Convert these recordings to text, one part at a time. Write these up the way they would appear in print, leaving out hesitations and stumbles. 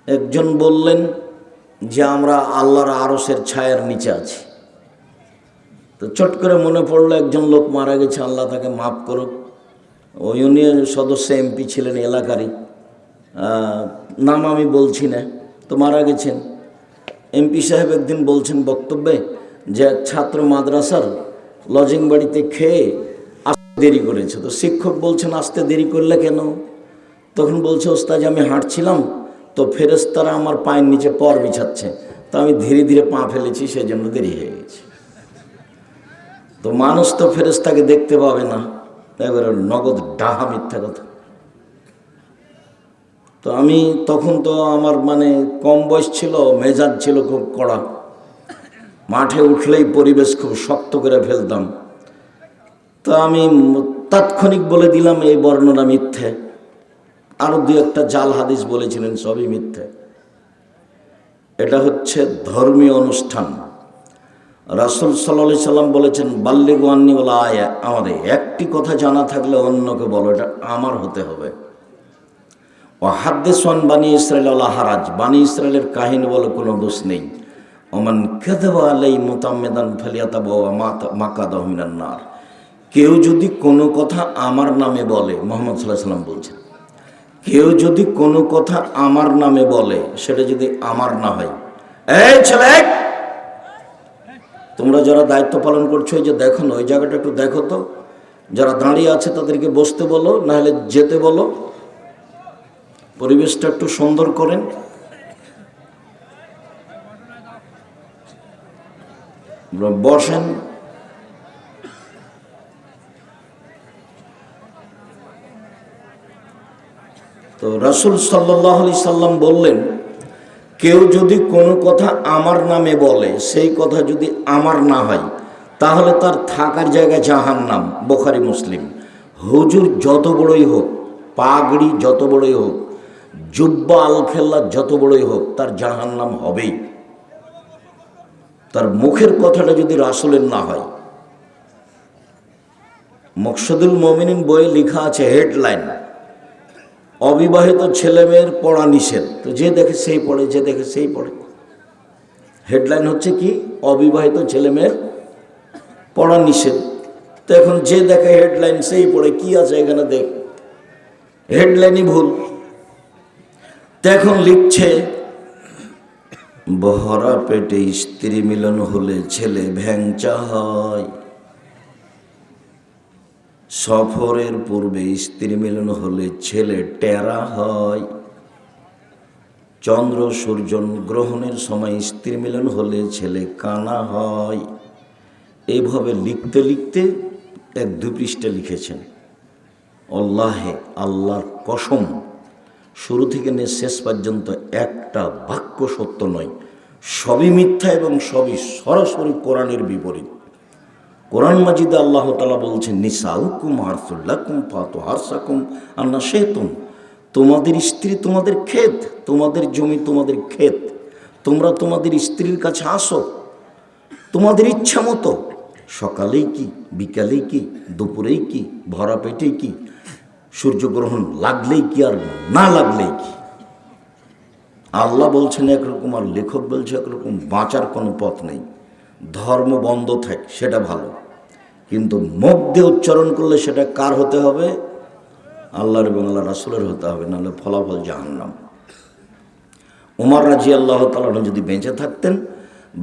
একজন বললেন যে আমরা আল্লাহর আরশের ছায়ার নিচে আছি। তো চট করে মনে পড়লো একজন লোক মারা গেছে, আল্লাহ তাকে মাফ করুক। ওই ইউনিয়ন সদস্য এমপি ছিলেন এলাকারই, নাম আমি বলছি না, তো মারা গেছেন। এমপি সাহেব একদিন বলছেন বক্তব্যে যে এক ছাত্র মাদ্রাসার লজিং বাড়িতে খেয়ে আসতে দেরি করেছে। তো শিক্ষক বলছেন আসতে দেরি করলে কেন? তখন বলছে ওস্তাদ আমি হাঁটছিলাম তো ফেরেশতারা আমার পায়ের নিচে পর বিছাচ্ছে, তো আমি ধীরে ধীরে পা ফেলেছি, সেই জন্য দেরি হয়ে গেছে। তো মানুষ তো ফেরেশতাকে দেখতে পাবে না, এবারে নগদ ডাহা মিথ্যা কথা। তো আমি তখন তো আমার কম বয়স ছিল, মেজাজ ছিল খুব কড়া, মাঠে উঠলেই পরিবেশ খুব শক্ত করে ফেলতাম। তো আমি তাৎক্ষণিক বলে দিলাম এই বর্ণনা মিথ্যে। আরও দু একটা জাল হাদিস বলেছিলেন, সবই মিথ্যে। এটা হচ্ছে ধর্মীয় অনুষ্ঠান। রাসূল সাল্লাল্লাহু আলাইহি সাল্লাম বলেছেন বাল্লিগু আন্নী ওয়ালা আয়া, আমাদের একটি কথা জানা থাকলে অন্যকে বলো, এটা আমার হতে হবে। ও হাদ্দিসু আন বানি ইসরাঈল ওয়ালা হারাজ, বানি ইসরায়েলের কাহিনী বলে কোনো দোষ নেই। ওমান কাযাবা আলাইহি মুতাআম্মিদান ফালিয়াতাবাওয়া মাকাদাহু মিনান নার, কেউ যদি কোনো কথা আমার নামে বলে, মুহাম্মদ সাল্লাল্লাহু আলাইহি সাল্লাম বলছেন, কেউ যদি কোনো কথা আমার নামে বলে সেটা যদি আমার না হয়, এই ছেলে তোমরা যারা দায়িত্ব পালন করছো, এই যে দেখো না ওই জায়গাটা একটু দেখো তো, যারা দাঁড়িয়ে আছে তাদেরকে বসতে বলো, নাহলে যেতে বলো, পরিবেশটা একটু সুন্দর করেন। বসেন। তো রাসূল সাল্লাল্লাহু আলাইহি সাল্লাম বললেন কেউ যদি কোনো কথা আমার নামে বলে, সেই কথা যদি আমার না হয়, তাহলে তার থাকার জায়গা জাহান্নাম। বুখারী মুসলিম। হুজুর যত বড়ই হোক, পাগড়ি যত বড়ই হোক, জুব্বা আলখেল্লা যত বড়ই হোক, তার জাহান্নাম হবেই, তার মুখের কথাটা যদি রাসূলের না হয়। মকসুদুল মুমিনিন বইয়ে লেখা আছে হেডলাইন, অবিবাহিত ছেলেমেয়ের পড়া নিষেধ। তো যে দেখে সেই পড়ে, যে দেখে সেই পড়ে। হেডলাইন হচ্ছে কি, অবিবাহিত ছেলেমেয়ের পড়া নিষেধ। তো এখন যে দেখে হেডলাইন সেই পড়ে, কি আছে এখানে দেখ, হেডলাইনই ভুল। তো এখন লিখছে ভরা পেটে স্ত্রী মিলন হলে ছেলে ভ্যাংচা হয়, সফরের পূর্বে স্ত্রী মিলন হলে ছেলে টেরা হয়, চন্দ্র সূর্য গ্রহণের সময় স্ত্রী মিলন হলে ছেলে কানা হয়। এইভাবে লিখতে লিখতে এক দুই পৃষ্ঠা লিখেছেন। আল্লাহে, আল্লাহর কসম, শুরু থেকে নিয়ে শেষ পর্যন্ত একটা বাক্য সত্য নয়, সবই মিথ্যা এবং সবই সরাসরি কোরআনের বিপরীত। কোরআন মাজিদে আল্লাহ তাআলা বলছেন নিসাউকুম হারসুল লাকুম ফাতু হারসাকুম আন্না শিতুম, তোমাদের স্ত্রী তোমাদের ক্ষেত, তোমাদের জমি তোমাদের ক্ষেত, তোমরা তোমাদের স্ত্রীর কাছে আসো তোমাদের ইচ্ছা মতো, সকালেই কি, বিকালেই কি, দুপুরেই কি, ভরা পেটেই কি, সূর্যগ্রহণ লাগলেই কি আর না লাগলেই কি। আল্লাহ বলছেন একরকম আর লেখক বলছে একরকম, বাঁচার কোনো পথ নেই। ধর্ম বন্ধ থাক সেটা ভালো, কিন্তু মুখ দিয়ে উচ্চারণ করলে সেটা কার হতে হবে? আল্লাহর এবং আল্লাহ রাসূলের হতে হবে, নাহলে ফলাফল জাহান্নাম। উমর রাদিয়াল্লাহু তাআলা যদি বেঁচে থাকতেন,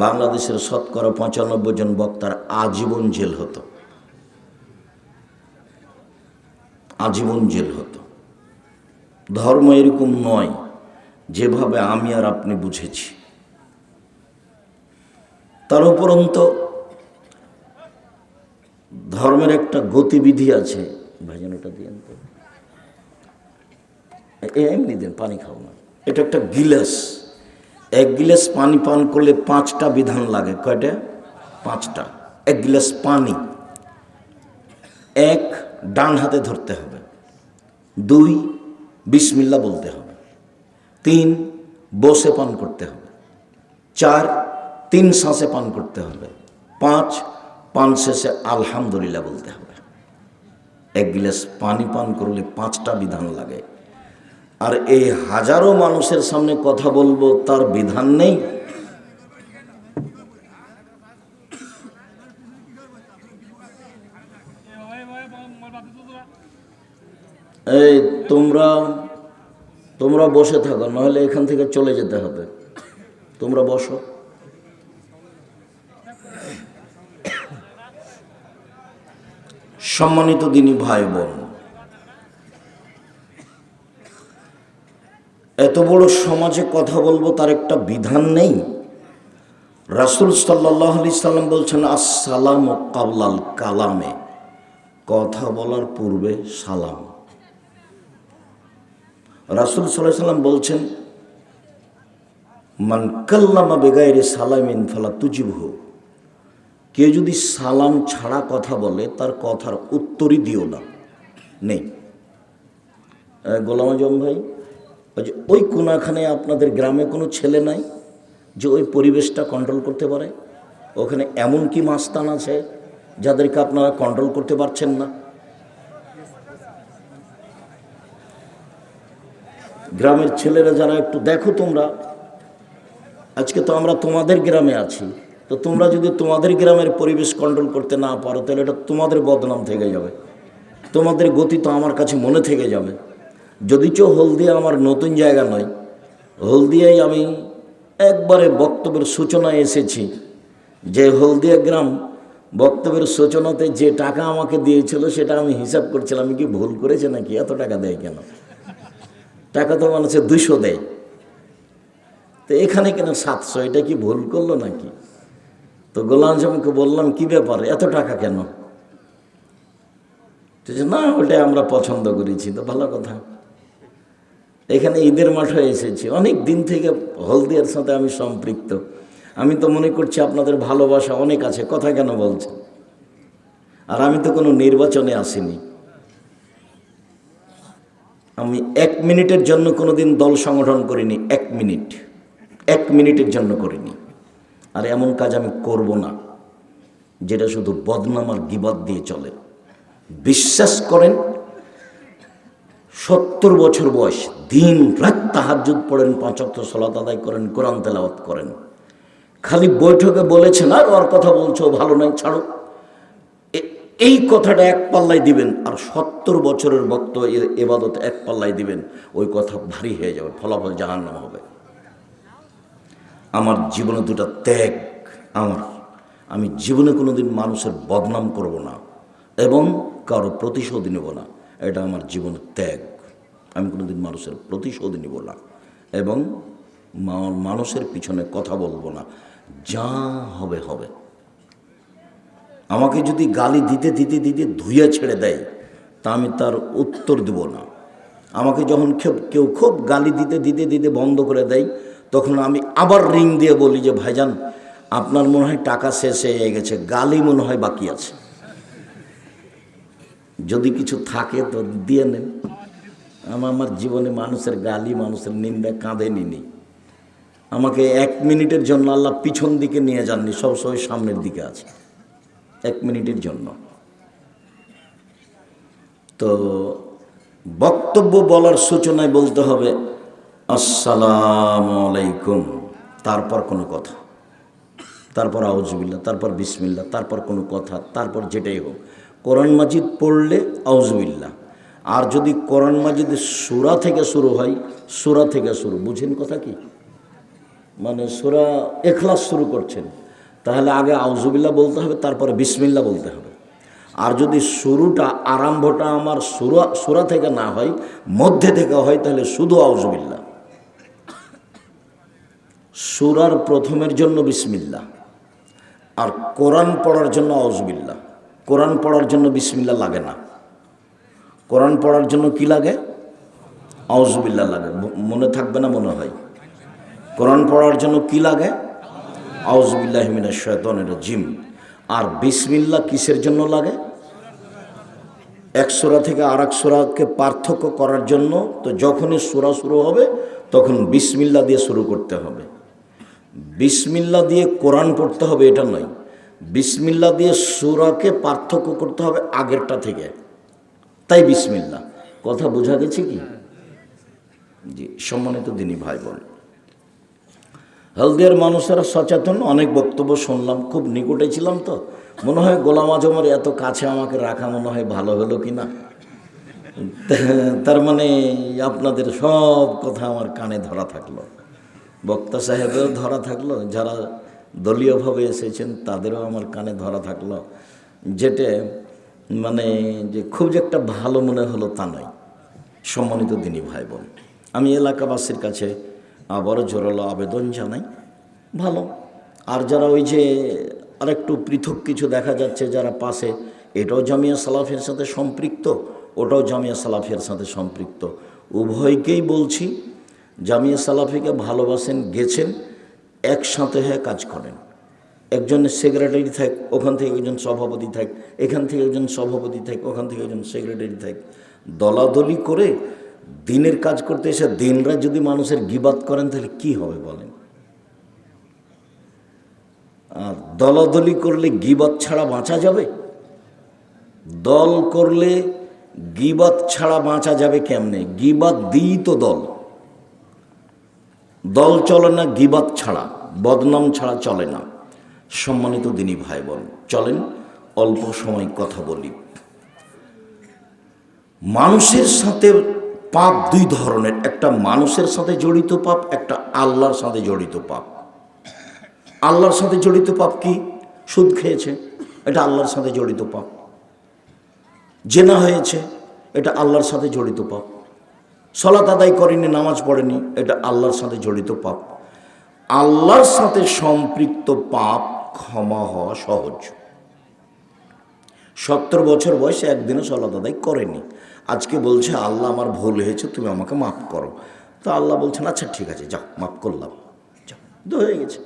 বাংলাদেশের শতকরা ৯৫ জন বক্তার আজীবন জেল হতো, আজীবন জেল হতো। ধর্ম এরকম নয় যেভাবে আমি আর আপনি বুঝেছি। তার উপরন্ত ধর্মের একটা গতিবিধি আছে। ভাইজান ওটা দিয়েন তো, এমনি দেন, পানি খাও না। এটা একটা গিলাস, এক গিলাস পানি পান করলে 5টা বিধান লাগে। কয়টা? 5টা। এক গিলাস পানি, 1 ডান হাতে ধরতে হবে, 2 বিসমিল্লাহ বলতে হবে, 3 বসে পান করতে হবে, 4 3 শ্বাসে পান করতে হবে, 5 পান শেষে আলহামদুলিল্লাহ বলতে হবে। এক গিলাস পানি পান করলে 5টা বিধান লাগে। আর এই হাজারো মানুষের সামনে কথা বলবো তার বিধান নেই। এই তোমরা বসে থাকো, নাহলে এখান থেকে চলে যেতে হবে। তোমরা বসো। সম্মানিত দিনী ভাই বোন, এত বড় সমাজে কথা বলবো তার একটা বিধান নেই। রাসূল সাল্লাল্লাহু আলাইহি সাল্লাম বলছেন, আসসালামু কাবলাল কালামে, কথা বলার পূর্বে সালাম। রাসূল সাল্লাল্লাহু আলাইহি সাল্লাম বলছেন, মান কাল্লামা বিগাইরি সালামিন ফালা তুজিবহু, কেউ যদি সালাম ছাড়া কথা বলে তার কথার উত্তরই দিও না। নেই। গোলাম আজম ভাই, ওই কোনাখানে আপনাদের গ্রামে কোনো ছেলে নাই যে ওই পরিবেশটা কন্ট্রোল করতে পারে? ওখানে এমন কি মাস্তান আছে যাদেরকে আপনারা কন্ট্রোল করতে পারছেন না? গ্রামের ছেলেরা যারা, একটু দেখো তোমরা, আজকে তো আমরা তোমাদের গ্রামে আছি, তো তোমরা যদি তোমাদের গ্রামের পরিবেশ কন্ট্রোল করতে না পারো তাহলে এটা তোমাদের বদনাম থেকে যাবে, তোমাদের গতি তো আমার কাছে মনে থেকে যাবে। যদিচ হলদিয়া আমার নতুন জায়গা নয়, হলদিয়ায় আমি একবারে বক্তব্যের সূচনায় এসেছি, যে হলদিয়া গ্রাম বক্তব্যের সূচনাতে যে টাকা আমাকে দিয়েছিল সেটা আমি হিসাব করছিলাম, আমি কি ভুল করেছে নাকি, এত টাকা দেয় কেন? টাকা তো মানুষের 200 দেয়, তো এখানে কেন 700, এটা কি ভুল করলো নাকি? তো গোলাম আজমকে বললাম, কি ব্যাপার, এত টাকা কেন? না, ওটা আমরা পছন্দ করেছি। তো ভালো কথা। এখানে ঈদের মাঠে এসেছি, অনেক দিন থেকে হলদিয়ার সাথে আমি সম্পৃক্ত। আমি তো মনে করছি আপনাদের ভালোবাসা অনেক আছে, কথা কেন বলছেন? আর আমি তো কোনো নির্বাচনে আসিনি। আমি 1 মিনিটের জন্য কোনোদিন দল সংগঠন করিনি। 1 মিনিটের জন্য করিনি। আর এমন কাজ আমি করব না যেটা শুধু বদনাম আর গীবত দিয়ে চলে। বিশ্বাস করেন, 70 বছর বয়স, দিন রাত তাহাজ্জুদ পড়েন, 5 ওয়াক্ত সালাত আদায় করেন, কোরআন তেলাওয়াত করেন। খালি বৈঠকে বলেছেন আর ওর কথা বলছো ভালো নয়, ছাড়ো, এই কথাটা এক পাল্লায় দিবেন, আর 70 বছরের বক্ত ইবাদত এক পাল্লায় দিবেন, ওই কথা ভারী হয়ে যাবে, ফলাফল জাহান্নাম হবে। আমার জীবনে দুটা ত্যাগ। আমি জীবনে কোনোদিন মানুষের বদনাম করব না এবং কারো প্রতিশোধ নেব না, এটা আমার জীবনের ত্যাগ। আমি কোনোদিন মানুষের প্রতিশোধ নেব না এবং মানুষের পিছনে কথা বলবো না। যা হবে হবে। আমাকে যদি গালি দিতে দিতে দিতে ধুইয়া ছেড়ে দেয় তা আমি তার উত্তর দেব না। আমাকে যখন কেউ খুব গালি দিতে দিতে দিতে বন্ধ করে দেয়, তখন আমি আবার রিং দিয়ে বলি যে, ভাইজান আপনার মনে হয় টাকা শেষ হয়ে গেছে, গালি মনে হয় বাকি আছে, যদি কিছু থাকে তো দিয়ে নেন। আমার জীবনে মানুষের গালি, মানুষের নিন্দা কাঁধে নিনি। আমাকে 1 মিনিটের জন্য আল্লাহ পিছন দিকে নিয়ে যাননি, সবসময় সামনের দিকে আছে। 1 মিনিটের জন্য। তো বক্তব্য বলার সূচনায় বলতে হবে আসসালামু আলাইকুম, তারপর কোনো কথা, তারপর আউযুবিল্লাহ, তারপর বিসমিল্লাহ, তারপর কোনো কথা, তারপর যেটাই হোক। কোরআন মাজিদ পড়লে আউযুবিল্লাহ, আর যদি কোরআন মাজিদের সূরা থেকে শুরু হয়, সূরা থেকে শুরু, বুঝেন কথা কি? মানে সূরা ইখলাস শুরু করছেন, তাহলে আগে আউযুবিল্লাহ বলতে হবে, তারপরে বিসমিল্লাহ বলতে হবে। আর যদি শুরুটা, আরম্ভটা আমার সূরা থেকে না হয়, মধ্যে থেকে হয়, তাহলে শুধু আউযুবিল্লাহ। সূরার প্রথমের জন্য বিসমিল্লাহ, আর কোরআন পড়ার জন্য আউযুবিল্লাহ। কোরআন পড়ার জন্য বিসমিল্লাহ লাগে না, কোরআন পড়ার জন্য কি লাগে? আউযুবিল্লাহ লাগে। মনে থাকবে না মনে হয়? কোরআন পড়ার জন্য কি লাগে? আউযুবিল্লাহি মিনাশ শাইতানির রাজিম। আর বিসমিল্লাহ কিসের জন্য লাগে? এক সূরা থেকে আরেক সূরাকে পার্থক্য করার জন্য। তো যখনই সূরা শুরু হবে তখন বিসমিল্লাহ দিয়ে শুরু করতে হবে। বিসমিল্লাহ দিয়ে কোরআন পড়তে হবে এটা নয়, বিসমিল্লাহ দিয়ে সূরাকে পার্থক্য করতে হবে আগেরটা থেকে, তাই বিসমিল্লাহ। কথা বোঝা গেছে কি? জি, সম্মানিত দিনী ভাই বোন, হলদিয়ার মানুষেরা সচেতন। অনেক বক্তব্য শুনলাম, খুব নিকটে ছিলাম তো, মনে হয় গোলাম আজমের এত কাছে আমাকে রাখা মনে হয় ভালো হলো কি না। তার মানে আপনাদের সব কথা আমার কানে ধরা থাকলো, বক্তা সাহেবেরও ধরা থাকলো, যারা দলীয়ভাবে এসেছেন তাদেরও আমার কানে ধরা থাকলো। যেটা মানে যে খুব যে একটা ভালো মনে হলো তা নয়। সম্মানিত দিনী ভাই বোন, আমি এলাকাবাসীর কাছে আবারও জোরালো আবেদন জানাই, ভালো। আর যারা ওই যে আরেকটু পৃথক কিছু দেখা যাচ্ছে যারা পাশে, এটাও জামিয়া সালাফের সাথে সম্পৃক্ত, ওটাও জামিয়া সালাফের সাথে সম্পৃক্ত। উভয়কেই বলছি, জামিয়া সালাফিকে ভালোবাসেন, গেছেন, একসাথে হয়ে কাজ করেন। একজনের সেক্রেটারি থাক, ওখান থেকে একজন সভাপতি থাক, এখান থেকে একজন সভাপতি থাক, ওখান থেকে একজন সেক্রেটারি থাক। দলাদলি করে দিনের কাজ করতে এসে দিনরাত যদি মানুষের গিবাত করেন তাহলে কি হবে বলেন? আর দলাদলি করলে গিবাত ছাড়া বাঁচা যাবে? দল করলে গিবাত ছাড়া বাঁচা যাবে কেমনে? গিবাত দিই তো দল। দল চলে না গিবাত ছাড়া, বদনাম ছাড়া চলে না। সম্মানিত দিনী ভাই বোন, চলেন অল্প সময় কথা বলি। মানুষের সাথে পাপ দুই ধরনের, একটা মানুষের সাথে জড়িত পাপ, একটা আল্লাহর সাথে জড়িত পাপ। আল্লাহর সাথে জড়িত পাপ কি? সুদ খেয়েছে, এটা আল্লাহর সাথে জড়িত পাপ। জেনা হয়েছে, এটা আল্লাহর সাথে জড়িত পাপ। সালাত আদায় করেনি, নামাজ পড়েনি, এটা আল্লাহর সাথে জড়িত পাপ। আল্লাহর সাথে সম্পৃক্ত পাপ ক্ষমা হওয়া সহজ। 70 বছর বয়সে একদিনও সালাত আদায় করেনি, আজকে বলছে আল্লাহ আমার ভুল হয়েছে, তুমি আমাকে মাফ করো। তো আল্লাহ বলছেন আচ্ছা ঠিক আছে, যাও মাফ করলাম, যাও, তো হয়ে গেছে।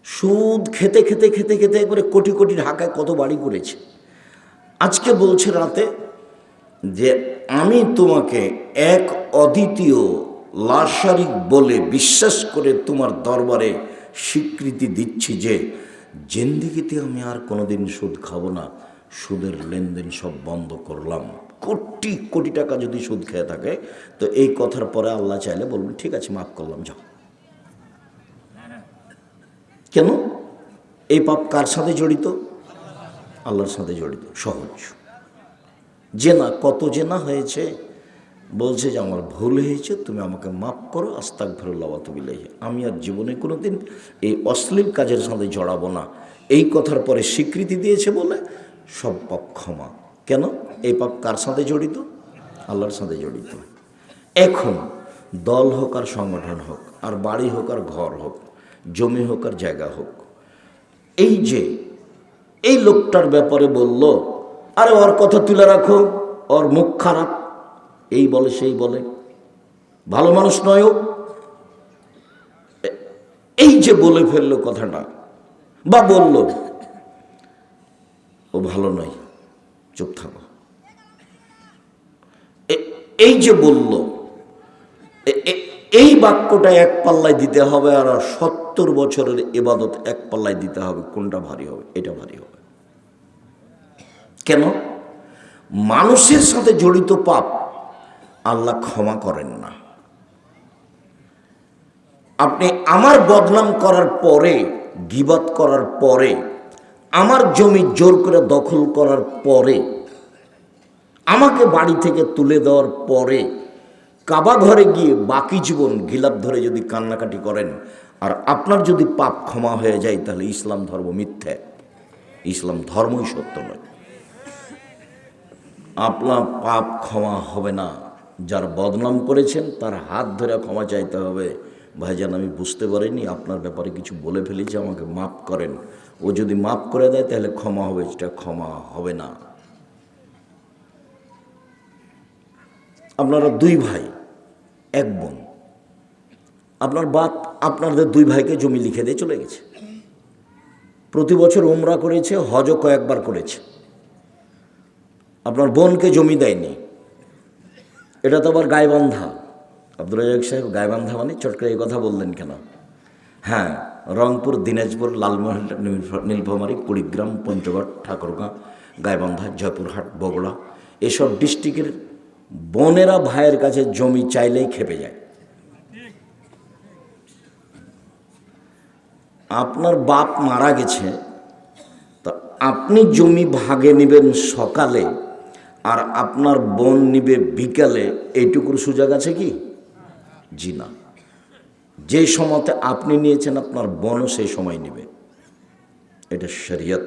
সুদ খেতে খেতে খেতে খেতে একবারে কোটি কোটি ঢাকায় কত বাড়ি করেছে। আজকে বলছে রাতে যে আমি তোমাকে এক অদ্বিতীয় লাশারিক বলে বিশ্বাস করে তোমার দরবারে স্বীকৃতি দিচ্ছি যে জিন্দেগিতে আমি আর কোনোদিন সুদ খাবো না, সুদের লেনদেন সব বন্ধ করলাম। কোটি কোটি টাকা যদি সুদ খেয়ে থাকে, তো এই কথার পরে আল্লাহ চাইলে বলবেন ঠিক আছে মাফ করলাম, যাও। কেন? এই পাপ কার সাথে জড়িত? আল্লাহর সাথে জড়িত, সহজ। জেনা, কত জেনা হয়েছে, বলছে যে আমার ভুল হয়েছে, তুমি আমাকে মাফ করো, আস্তাগফিরুল্লাহ ওয়া আতুবু ইলাইহি, আমি আর জীবনে কোনোদিন এই অশ্লীল কাজের সাথে জড়াবো না। এই কথার পরে স্বীকৃতি দিয়েছে বলে সব পাপ ক্ষমা। কেন? এই পাপ কার সাথে জড়িত? আল্লাহর সাথে জড়িত। এখন দল হোক আর সংগঠন হোক, আর বাড়ি হোক আর ঘর হোক, জমি হোক আর জায়গা হোক, এই যে এই লোকটার ব্যাপারে বলল, আরে ওর কথা তুলে রাখো, ওর মুখ খারাপ, এই বলে সেই বলে, ভালো মানুষ নয় ও, এই যে বলে ফেললো কথাটা, বা বলল ও ভালো নয়, চুপ থাকো, এই যে বলল, এই বাক্যটা এক পাল্লায় দিতে হবে, আর 70 বছরের ইবাদত এক পাল্লায় দিতে হবে। কোনটা ভারী হবে? এটা ভারী হবে। কেন? মানুষের সাথে জড়িত পাপ আল্লাহ ক্ষমা করেন না। আপনি আমার বদনাম করার পরে, গীবত করার পরে, আমার জমি জোর করে দখল করার পরে, আমাকে বাড়ি থেকে তুলে দেওয়ার পরে, কাবা ঘরে গিয়ে বাকি জীবন গিলাপ ধরে যদি কান্নাকাটি করেন, আর আপনার যদি পাপ ক্ষমা হয়ে যায়, তাহলে ইসলাম ধর্ম মিথ্যা, ইসলাম ধর্মই সত্য নয়। আপনার পাপ ক্ষমা হবে না। যার বদনাম করেছেন তার হাত ধরে ক্ষমা চাইতে হবে, ভাইজান আমি বুঝতে পারিনি, আপনার ব্যাপারে কিছু বলে ফেলেছি, আমাকে মাফ করেন। ও যদি মাফ করে দেয় তাহলে ক্ষমা হবে, সেটা ক্ষমা হবে না। আপনারা 2 ভাই 1 বোন, আপনার বাপ আপনাদের 2 ভাইকে জমি লিখে দিয়ে চলে গেছে, প্রতি বছর উমরা করেছে, হজও কয়েকবার করেছে, আপনার বোনকে জমি দেয়নি। এটা তো আবার গাইবান্ধা। আব্দুল রাজ্জাক সাহেব, গাইবান্ধা মানে চট করে এই কথা বললেন কেন? হ্যাঁ, রংপুর, দিনাজপুর, লালমোহন, নীলফামারী, কুড়িগ্রাম, পঞ্চগড়, ঠাকুরগাঁ, গাইবান্ধা, জয়পুরহাট, বগুড়া, এসব ডিস্ট্রিক্টের বোনেরা ভাইয়ের কাছে জমি চাইলেই খেপে যায়। আপনার বাপ মারা গেছে, তা আপনি জমি ভাগে নেবেন সকালে আর আপনার বোন নিবে বিকালে, এইটুকুর সুযোগ আছে কি? জি না। যে সময়তে আপনি নিয়েছেন আপনার বোনও সেই সময় নেবে, এটা শরীয়ত।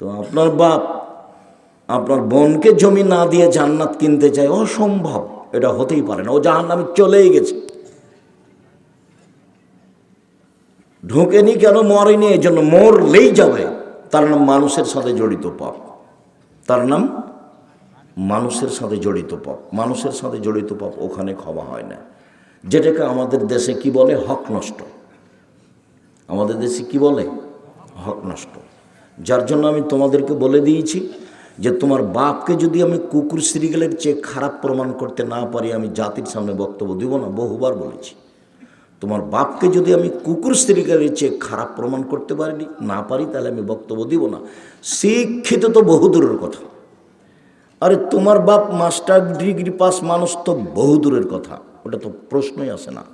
তো আপনার বাপ আপনার বোনকে জমি না দিয়ে জান্নাত কিনতে চায়, অসম্ভব, এটা হতেই পারে না। ও জাহান্নামে চলেই গেছে, ঢোকেনি কেন? মরেনি, এই জন্য মরলেই যাবে। তার নাম মানুষের সাথে জড়িত পাপ, তার নাম মানুষের সাথে জড়িত পাপ। মানুষের সাথে জড়িত পাপ ওখানে ক্ষমা হয় না, যেটাকে আমাদের দেশে কি বলে? হক নষ্ট। আমাদের দেশে কি বলে? হক নষ্ট। যার জন্য আমি তোমাদেরকে বলে দিয়েছি যে তোমার বাপকে যদি আমি কুকুর শ্রীগালের চেয়ে খারাপ প্রমাণ করতে না পারি, আমি জাতির সামনে বক্তব্য দিব না। বহুবার বলেছি, তোমার বাপকে যদি আমি কুকুর শ্রীগালের চেয়ে খারাপ প্রমাণ করতে পারিনি না পারি, তাহলে আমি বক্তব্য দিব না। শিক্ষিত তো বহু দূরের কথা, আরে তোমার বাপ মাস্টার ডিগ্রি পাস মানুষ তো বহু দূরের কথা, ওটা তো প্রশ্নই আসে না।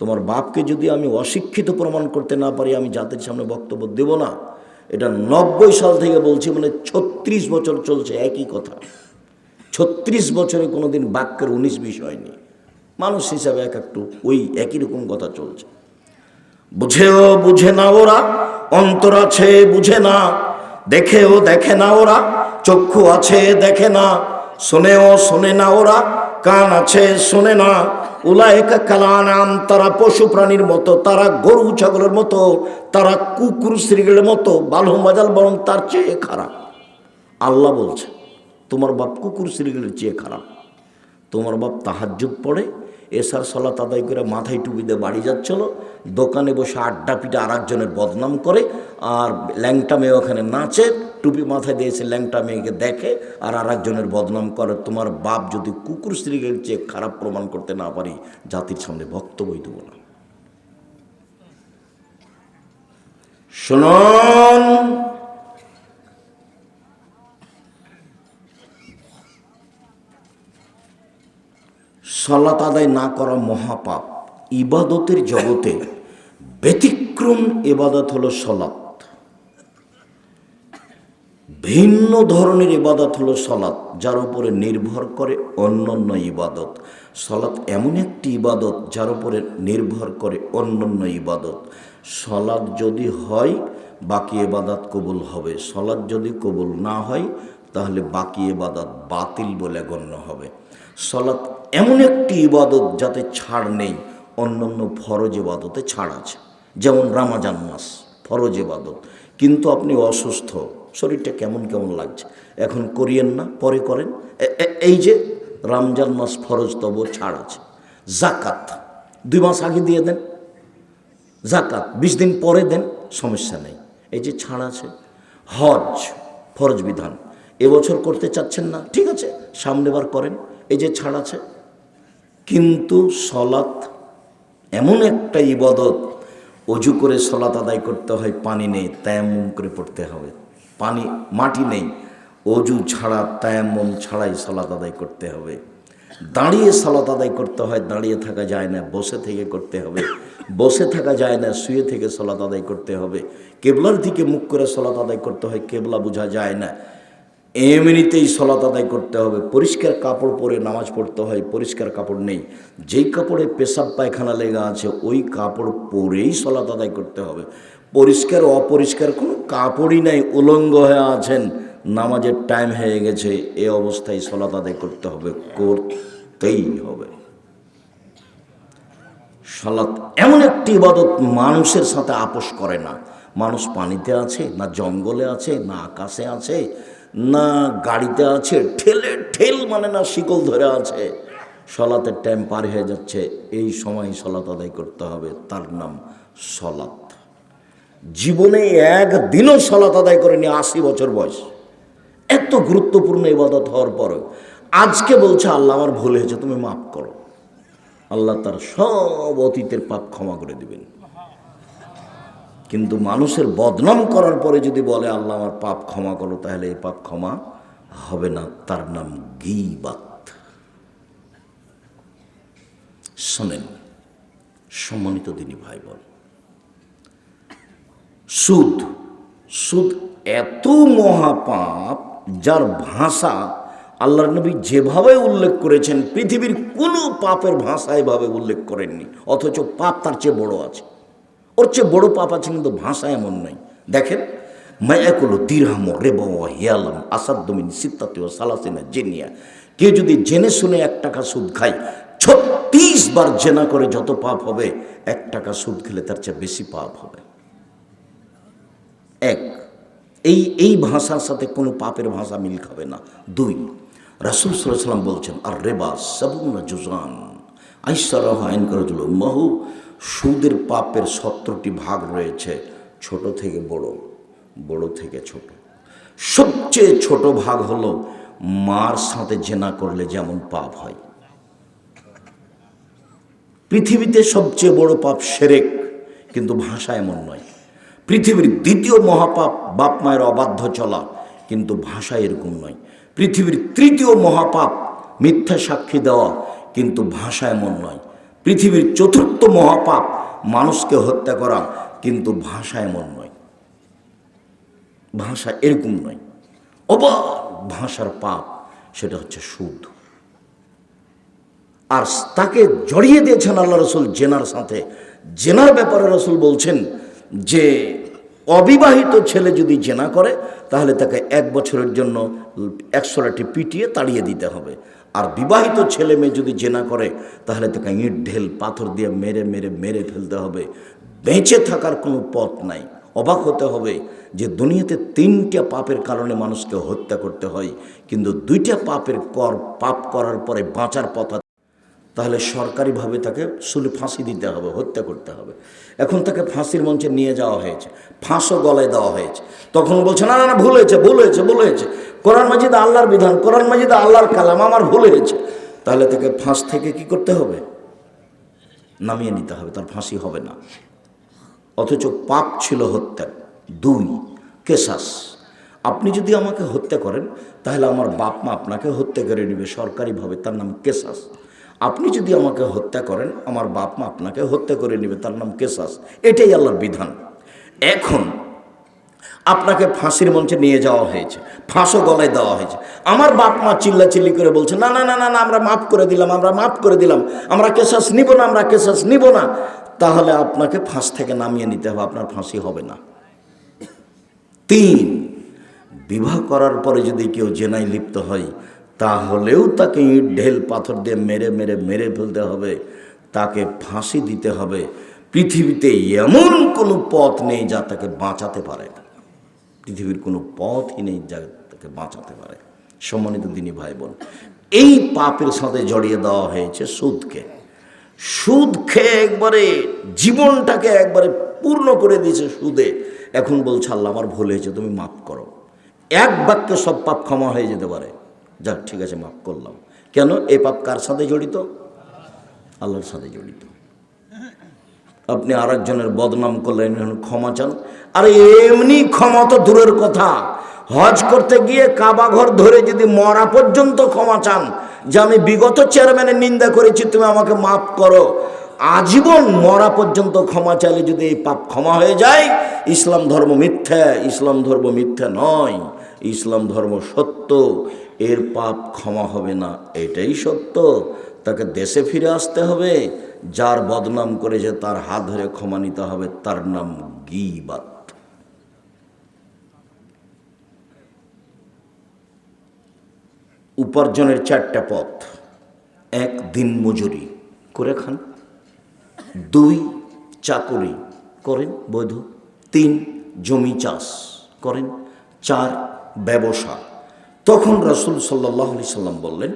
তোমার বাপকে যদি আমি অশিক্ষিত প্রমাণ করতে না পারি, আমি জাতির সামনে বক্তব্য দেব না। এটা 90 সাল থেকে বলছি, মানে 36 বছর চলছে একই কথা। 36 বছরে কোনোদিন বাক্যের 19-20 হয়নি। মানুষ হিসাবে একটু ওই একই রকম কথা চলছে। বুঝেও বুঝে না ওরা, অন্তর আছে বুঝে না, দেখেও দেখে না ওরা, চক্ষু আছে দেখে না, শোনেও শোনে না ওরা, কান আছে শোনে না। উলায়েকা কালানাম, তারা পশু প্রাণীর মতো, তারা গরু ছাগলের মতো, তারা কুকুর শ্রীগালের মতো, বালহু মাজাল, বরং তার চেয়ে খারাপ। আল্লাহ বলছে তোমার বাপ কুকুর শ্রীগালের চেয়ে খারাপ। তোমার বাপ তাহাজ্জুদ পড়ে, এশার সালাত আদায় করে মাথায় টুপি দিয়ে বাড়ি যাচ্ছিল, দোকানে বসে আড্ডা পিঠে আর একজনের বদনাম করে, আর ল্যাংটা মেয়ে ওখানে নাচে, টুপি মাথায় দিয়েছে, ল্যাংটা মেয়েকে দেখে আর একজনের বদনাম করে। তোমার বাপ যদি কুকুর শ্রীগালের চেয়ে খারাপ প্রমাণ করতে না পারি, জাতির সামনে বক্তব্যই দেব না। শুনুন, সালাত আদায় না করা মহাপাপ। ইবাদতের জগতে ব্যতিক্রম ইবাদত হলো সালাত। ভিন্ন ধরনের ইবাদত হলো সালাত, যার উপরে নির্ভর করে অন্যান্য ইবাদত। সালাত এমন একটি ইবাদত যার উপরে নির্ভর করে অন্যান্য ইবাদত। সালাত যদি হয়, বাকি ইবাদত কবুল হবে। সালাত যদি কবুল না হয়, তাহলে বাকি ইবাদত বাতিল বলে গণ্য হবে। সালাত এমন একটি ইবাদত যাতে ছাড় নেই। অন্যান্য ফরজ ইবাদতে ছাড় আছে, যেমন রমজান মাস ফরজ ইবাদত, কিন্তু আপনি অসুস্থ, শরীরটা কেমন কেমন লাগছে, এখন করিয়েন না, পরে করেন। এই যে রমজান মাস ফরজ, তবু ছাড় আছে। জাকাত 2 মাস আগে দিয়ে দেন, জাকাত 20 দিন পরে দেন, সমস্যা নেই, এই যে ছাড় আছে। হজ ফরজ বিধান, এবছর করতে চাচ্ছেন না, ঠিক আছে, সামনেবার করেন, এই যে ছাড় আছে। কিন্তু সলাত এমন একটা ইবাদত, অজু করে সলাত আদায় করতে হয়, পানি নেই, তায়াম্মুম করে পড়তে হবে। মাটি নেই, অজু ছাড়া তায়াম্মুম ছাড়াই সলাত আদায় করতে হবে। দাঁড়িয়ে সলাত আদায় করতে হয়, দাঁড়িয়ে থাকা যায় না, বসে থেকে করতে হবে। বসে থাকা যায় না, শুয়ে থেকে সলাত আদায় করতে হবে। কেবলার দিকে মুখ করে সলাত আদায় করতে হয়, কেবলা বোঝা যায় না, এমনিতেই সলাত আদায় করতে হবে। পরিষ্কার কাপড় পরে নামাজ পড়তে হয়, পরিষ্কার কাপড় নেই, যেই কাপড়ে পেশাব পায়খানা লেগে আছে ওই কাপড় পরেই সলাত আদায় করতে হবে। পরিষ্কার অপরিষ্কার কোনো কাপড়ই নাই, উলঙ্গ হয়ে আছেন, নামাজের টাইম হয়ে গেছে, এ অবস্থায় সলাত আদায় করতে হবে, করতেই হবে। সালাত এমন একটি ইবাদত মানুষের সাথে আপোষ করে না। মানুষ পানিতে আছে, না জঙ্গলে আছে, না আকাশে আছে, না গাড়িতে আছে, ঠেল মানে না শিকল ধরে আছে, সালাতের টাইম পার হয়ে যাচ্ছে, এই সময় সালাত আদায় করতে হবে, তার নাম সালাত। জীবনে একদিনও সালাত আদায় করেনি 80 বছর বয়স, এত গুরুত্বপূর্ণ ইবাদত হওয়ার পরেও আজকে বলছে আল্লাহ আমার ভুল হয়েছে, তুমি মাফ করো। আল্লাহ তার সব অতীতের পাপ ক্ষমা করে দিবেন। কিন্তু মানুষের বদনাম করার পরে যদি বলে আল্লাহ আমার পাপ ক্ষমা করো, তাহলে এই পাপ ক্ষমা হবে না, তার নাম গীবাত। শোনেন সম্মানিত দিনী ভাই বোন, সুদ সুদ এত মহাপাপ যার ভাষা আল্লাহর নবী যেভাবে উল্লেখ করেছেন পৃথিবীর কোনো পাপের ভাষা এভাবে উল্লেখ করেননি, অথচ পাপ তার চেয়ে বড় আছে। ওর চেয়ে বড় পাপ আছে, কিন্তু ভাষা এমন নয়। দেখেন, মায়াকুলো দিরহাম রেবা হিয়ালাম আসাদ্দমিন সিত্তাতে ও সালাসিনা জেনিয়া। কেউ যদি জেনে শুনে 1 টাকা সুদ খায়, 36 বার জেনা করে যত পাপ হবে, 1 টাকা সুদ খেলে তার চেয়ে বেশি পাপ হবে। এক, এই ভাষার সাথে কোনো পাপের ভাষা মিল খাবে না। 2, রাসূল সাল্লাল্লাহু আলাইহি ওয়াসাল্লাম বলছেন, আর রেবা সাবুনা জুজান আইসারাহ আইন করাজুল মাহু। সুদের পাপের 17টি ভাগ রয়েছে, ছোট থেকে বড়, বড় থেকে ছোট। সবচেয়ে ছোট ভাগ হলো মার সাথে জেনা করলে যেমন পাপ হয়। পৃথিবীতে সবচেয়ে বড় পাপ শিরক, কিন্তু ভাষা এমন নয়। পৃথিবীর 2য় মহাপাপ বাপ মায়ের অবাধ্য চলা, কিন্তু ভাষা এরকম নয়। পৃথিবীর 3য় মহাপাপ মিথ্যা সাক্ষী দেওয়া, কিন্তু ভাষা এমন নয়। পৃথিবীর 4র্থ মহাপাপ মানুষকে হত্যা করা, কিন্তু ভাষা এমন নয়। ভাষা এরকম নয়। অবাক ভাষার পাপ, সেটা হচ্ছে সুদ। আর তাকে জড়িয়ে দিয়েছেন আল্লাহ রসুল জেনার সাথে। জেনার ব্যাপারে রসুল বলছেন যে অবিবাহিত ছেলে যদি জেনা করে, তাহলে তাকে 1 বছরের জন্য 100 লাঠি পিটিয়ে তাড়িয়ে দিতে হবে। আর বিবাহিত ছেলে মেয়ে যদি জেনা করে, তাহলে তাকে ইট ঢেল পাথর দিয়ে মেরে মেরে মেরে ফেলতে হবে। বেঁচে থাকার কোনো পথ নাই। অবাক হতে হবে যে দুনিয়াতে 3টা পাপের কারণে মানুষকে হত্যা করতে হয়, কিন্তু 2টা পাপ করার পরে বাঁচার পথ। তাহলে সরকারিভাবে তাকে ফাঁসি দিতে হবে, হত্যা করতে হবে। এখন তাকে ফাঁসির মঞ্চে নিয়ে যাওয়া হয়েছে, ফাঁসও গলায় দেওয়া হয়েছে। তখন বলছে, না না না, ভুল হয়েছে, ভুল হয়েছে, ভুল হয়েছে। কোরআন মাজিদে আল্লাহর বিধান, কোরআন মাজিদে আল্লাহর কালাম, আমার ভুল হয়েছে। তাহলে তাকে ফাঁস থেকে কি করতে হবে? নামিয়ে নিতে হবে, তার ফাঁসি হবে না। অথচ পাপ ছিল হত্যা। 2, কেসাস। আপনি যদি আমাকে হত্যা করেন, তাহলে আমার বাপ মা আপনাকে হত্যা করে নেবে সরকারিভাবে, তার নাম কেসাস। আপনি যদি আমাকে হত্যা করেন, আমার বাপ মা আপনাকে হত্যা করে নেবে, তার নাম কেসাস। এটাই আল্লাহর বিধান। এখন আপনাকে ফাঁসির মঞ্চে নিয়ে যাওয়া হয়েছে, ফাঁসও গলায় দেওয়া হয়েছে। আমার বাপ মা চিল্লাচিল্লি করে বলছে, না না না না না, আমরা মাফ করে দিলাম, আমরা মাফ করে দিলাম, আমরা কেসাস নিব না, আমরা কেসাস নিব না। তাহলে আপনাকে ফাঁস থেকে নামিয়ে নিতে হবে, আপনার ফাঁসি হবে না। 3, বিবাহ করার পরে যদি কেউ জেনায় লিপ্ত হয়, তাহলেও তাকে ইট ঢেল পাথর দিয়ে মেরে মেরে মেরে ফেলতে হবে, তাকে ফাঁসি দিতে হবে। পৃথিবীতে এমন কোনো পথ নেই যা তাকে বাঁচাতে পারে। পৃথিবীর কোনো পথই নেই যা তাকে বাঁচাতে পারে। সম্মানিত দিনী ভাই বোন, এই পাপের সাথে জড়িয়ে দেওয়া হয়েছে সুদকে। সুদ খেয়ে একবারে জীবনটাকে একবারে পূর্ণ করে দিয়েছে সুদে। এখন বলছে, আল্লাহ আমার ভুল হয়েছে, তুমি মাফ করো। 1 বাক্যে সব পাপ ক্ষমা হয়ে যেতে পারে। যাক, ঠিক আছে, মাফ করলাম। কেন? এই পাপ কার সাথে জড়িত? আল্লাহর সাথে জড়িত। আপনি আরেকজনের বদনাম করলেন, ক্ষমা চান। আরে এমনি ক্ষমা তো দূরের কথা, হজ করতে গিয়ে কাবা ঘর ধরে যদি মরা পর্যন্ত ক্ষমা চান যে আমি বিগত চেয়ারম্যানের নিন্দা করেছি, তুমি আমাকে মাফ করো, আজীবন মরা পর্যন্ত ক্ষমা চাইলে যদি এই পাপ ক্ষমা হয়ে যায়, ইসলাম ধর্ম মিথ্যা। ইসলাম ধর্ম মিথ্যা নয়, ইসলাম ধর্ম সত্য। এর পাপ ক্ষমা হবে না, এটাই সত্য। তাকে দেশে ফিরে আসতে হবে, যার বদনাম করেছে তার হাত ধরে ক্ষমা নিতে হবে, তার নাম গীবাত। উপার্জনের 4টা পথ। 1, দিন মজুরি করে খান। 2, চাকরি করেন বৈধ। 3, জমি চাষ করেন। 4, ব্যবসা। তখন রাসূল সাল্লাল্লাহু আলাইহি সাল্লাম বললেন,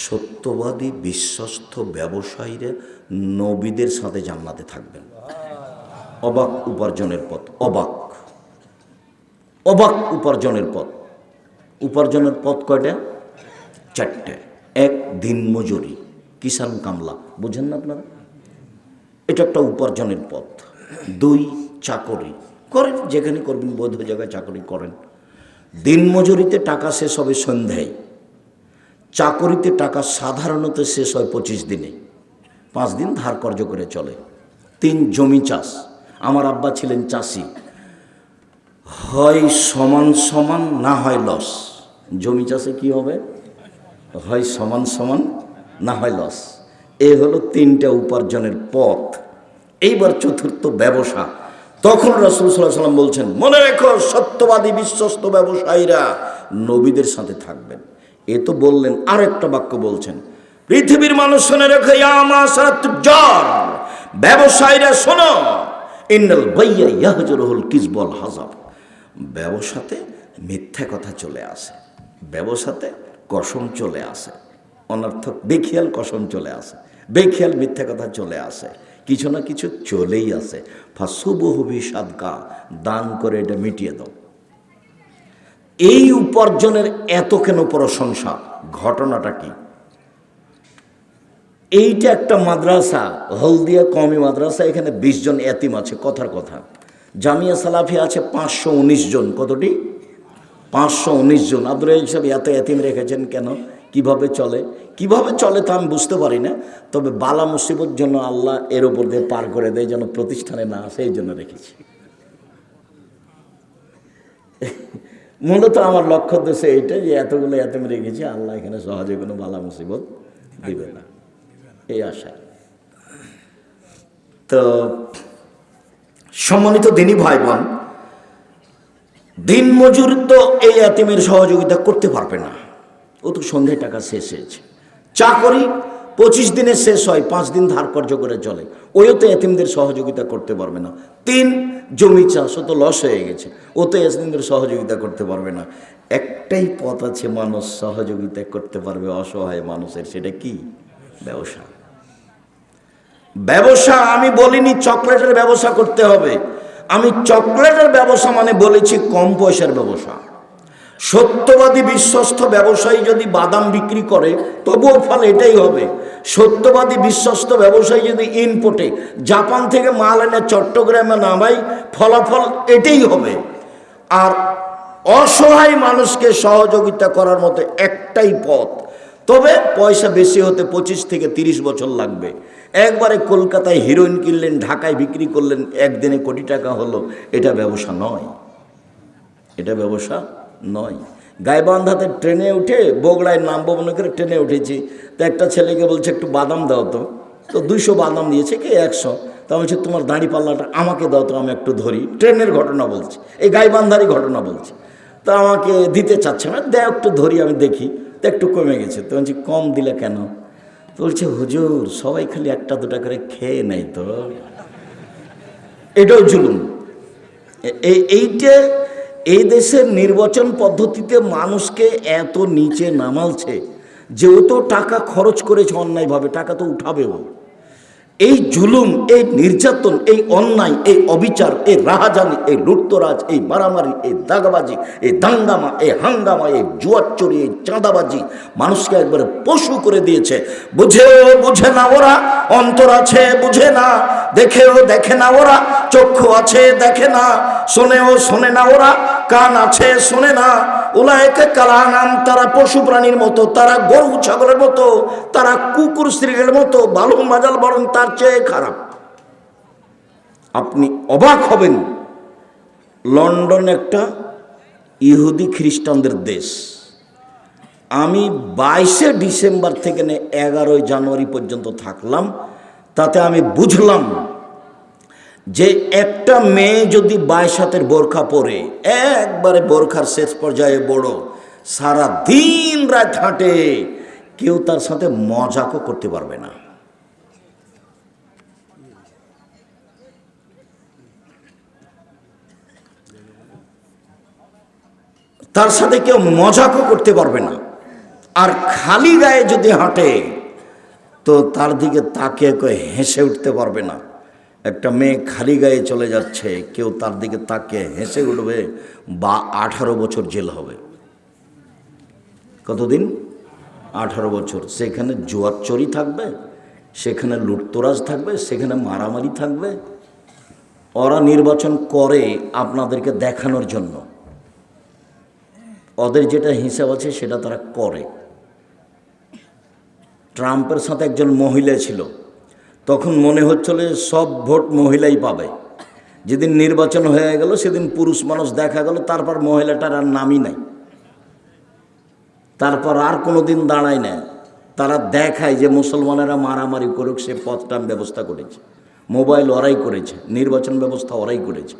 সত্যবাদী বিশ্বস্ত ব্যবসায়ীরা নবীদের সাথে জান্নাতে থাকবেন। অবাক উপার্জনের পথ, অবাক অবাক উপার্জনের পথ। উপার্জনের পথ কয়টা? 4টে। 1, দিন মজুরি, কিষান কামলা, বুঝেন না আপনারা? এটা একটা উপার্জনের পথ। 2, চাকরি করেন, যেখানে করবেন বৈধ জায়গায় চাকরি করেন। দিনমজুরিতে টাকা শেষ হবে সন্ধ্যায়, চাকরিতে টাকা সাধারণত শেষ হয় 25 দিনে, 5 দিন ধার কর্জ করে চলে। 3 জমি চাষ, আমার আব্বা ছিলেন চাষি, হয় সমান সমান না হয় লস। জমি চাষে কি হবে? হয় সমান সমান না হয় লস। এই হলো 3টা উপার্জনের পথ। এইবার চতুর্থ ব্যবসা। তখন রাসূল সাল্লাল্লাহু আলাইহি ওয়াসাল্লাম বলছেন, মনে রেখো সত্যবাদী বিশ্বস্ত ব্যবসায়ীরা নবীদের সাথে থাকবেন। এ তো বললেন, আর একটা বাক্য বলছেন, পৃথিবীর মানুষ শুনে রেখো, ইয়া মাশারাত তুজ্জার, ব্যবসায়ীরা শোনো, ইন্নাল বাইয়া ইয়াহজুরুল কিযবুল হাযাব। ব্যবসাতে মিথ্যা কথা চলে আসে, ব্যবসাতে কসম চলে আসে, অনর্থক বেখিয়াল কসম চলে আসে, বেখিয়াল মিথ্যা কথা চলে আসে, কিছু না কিছু চলেই আসে। ফাসুবহু বিসাদকা, দান করে এটা মিটিয়ে দাও। এই উপার্জনের এত কেন প্রশংসা? ঘটনাটা কি? এইটা একটা মাদ্রাসা, হলদিয়া কওমি মাদ্রাসা, এখানে 20 জন এতিম আছে। কথার কথা, জামিয়া সালাফি আছে 519 জন। কতটি? 519 জন। আব্দুর রাজ্জাক সাহেব এত এতিম রেখেছেন কেন? কিভাবে চলে? কিভাবে চলে তা আমি বুঝতে পারি না, তবে বালা মুসিবত জন্য আল্লাহ এর উপর দিয়ে পার করে দেয়, যেন প্রতিষ্ঠানে না আসে, এই জন্য রেখেছি। মূলত আমার লক্ষ্য উদ্দেশ্য এইটা যে এতগুলো এতিম রেখেছি, আল্লাহ এখানে সহজে কোনো বালা মুসিবত দিবে না, এই আশা। তো সম্মানিত দিনী ভাই বোন, দিন মজুর তো এই এতিমের সহযোগিতা করতে পারবে না, ও তো সন্ধ্যায় টাকা শেষ হয়েছে। চাকরি 25 দিনে শেষ হয়, 5 দিন ধার কর্জ করে চলে, ওও তো এতিমদের সহযোগিতা করতে পারবে না। 3 জমি চাষ, ও তো লস হয়ে গেছে, ও তো এতিমদের সহযোগিতা করতে পারবে না। একটাই পথ আছে মানুষ সহযোগিতা করতে পারবে অসহায় মানুষের, সেটা কি? ব্যবসা। ব্যবসা আমি বলিনি চকলেটের ব্যবসা করতে হবে, আমি চকলেটের ব্যবসা মানে বলেছি কম পয়সার ব্যবসা। সত্যবাদী বিশ্বস্ত ব্যবসায়ী যদি বাদাম বিক্রি করে তবুও ফল এটাই হবে। সত্যবাদী বিশ্বস্ত ব্যবসায়ী যদি ইনপুটে জাপান থেকে মাল এনে চট্টগ্রামে নামাই, ফলাফল এটাই হবে। আর অসহায় মানুষকে সহযোগিতা করার মতো একটাই পথ, তবে পয়সা বেশি হতে 25 থেকে 30 বছর লাগবে। একবারে কলকাতায় হিরোইন কিনলেন, ঢাকায় বিক্রি করলেন, একদিনে কোটি টাকা হলো, এটা ব্যবসা নয়, এটা ব্যবসা নয়। গাইবান্ধাতে ট্রেনে উঠে বগুড়ায় নামবো মনে করে ট্রেনে উঠেছি, তো একটা ছেলেকে বলছে একটু বাদাম দাও তো, তো 200 বাদাম দিয়েছে, কে 100। তা বলছে তোমার দাঁড়ি পাল্লাটা আমাকে দাও তো, আমি একটু ধরি। ট্রেনের ঘটনা বলছি, এই গাইবান্ধারই ঘটনা বলছি। তা আমাকে দিতে চাচ্ছে না, দেয় একটু ধরি, আমি দেখি তো একটু কমে গেছে। তো বলছি কম দিলে কেন? তো বলছে হুজুর সবাই খালি 1-2 করে খেয়ে নেয় তো, এটাও জুলুম। এইটা এই দেশের নির্বাচন পদ্ধতিতে মানুষকে এত নিচে নামালছে যে ও তো টাকা খরচ করেছে অন্যায়ভাবে, টাকা তো উঠাবেও। এই জুলুম, এই নির্যাতন, এই অন্যায়, এই অবিচার, এই রাহাজানি, এই লুটতরাজ, এই মারামারি, এই দাগাবাজি, এই দাঙ্গামা, এই হাঙ্গামা, এই জুয়াচুরি, এই চাঁদাবাজি মানুষকে একবারে পশু করে দিয়েছে। বুঝেও বুঝে না ওরা, অন্তর আছে বুঝে না, দেখেও দেখে না ওরা, চক্ষু আছে দেখে না, শোনেও শোনে না ওরা, কান আছে শোনে না। উলায়েকা কালানাম, তারা পশু প্রাণীর মতো, তারা গরু ছাগলের মতো, তারা কুকুর স্ত্রীর মতো, ভালো মাজাল বরং তার চেয়ে খারাপ। আপনি অবাক হবেন, লন্ডন একটা ইহুদি খ্রিস্টানদের দেশ। আমি 22শে ডিসেম্বর থেকে 11ই জানুয়ারি পর্যন্ত থাকলাম, তাতে আমি বুঝলাম যে একটা মেয়ে যদি 22 হাতের বোরখা পরে, একবারে বোরখার শেষ পর্যায়ে বড়, সারা দিন রাত হাঁটে, কেউ তার সাথে মজাকও করতে পারবে না। তার সাথে কেউ মজাকও করতে পারবে না। আর খালি গায়ে যদি হাঁটে তো তার দিকে তাকিয়ে কেউ হেসে উঠতে পারবে না। একটা মেয়ে খালি গায়ে চলে যাচ্ছে, কেউ তার দিকে তাকিয়ে হেসে উঠবে বা 18 বছর জেল হবে। কতদিন? 18 বছর। সেখানে জুয়াচুরি থাকবে, সেখানে লুটতরাজ থাকবে, সেখানে মারামারি থাকবে। ওরা নির্বাচন করে আপনাদেরকে দেখানোর জন্য। ওদের যেটা হিসাব আছে সেটা তারা করে। ট্রাম্পের সাথে একজন মহিলা ছিল, তখন মনে হচ্ছিল সব ভোট মহিলাই পাবে। যেদিন নির্বাচন হয়ে গেল সেদিন পুরুষ মানুষ দেখা গেল, তারপর মহিলাটার আর নামই নাই, তারপর আর কোনো দিন দাঁড়ায় না। তারা দেখায় যে মুসলমানেরা মারামারি করুক, সে পথটা ব্যবস্থা করেছে, মোবাইল ওরাই করেছে, নির্বাচন ব্যবস্থা ওরাই করেছে,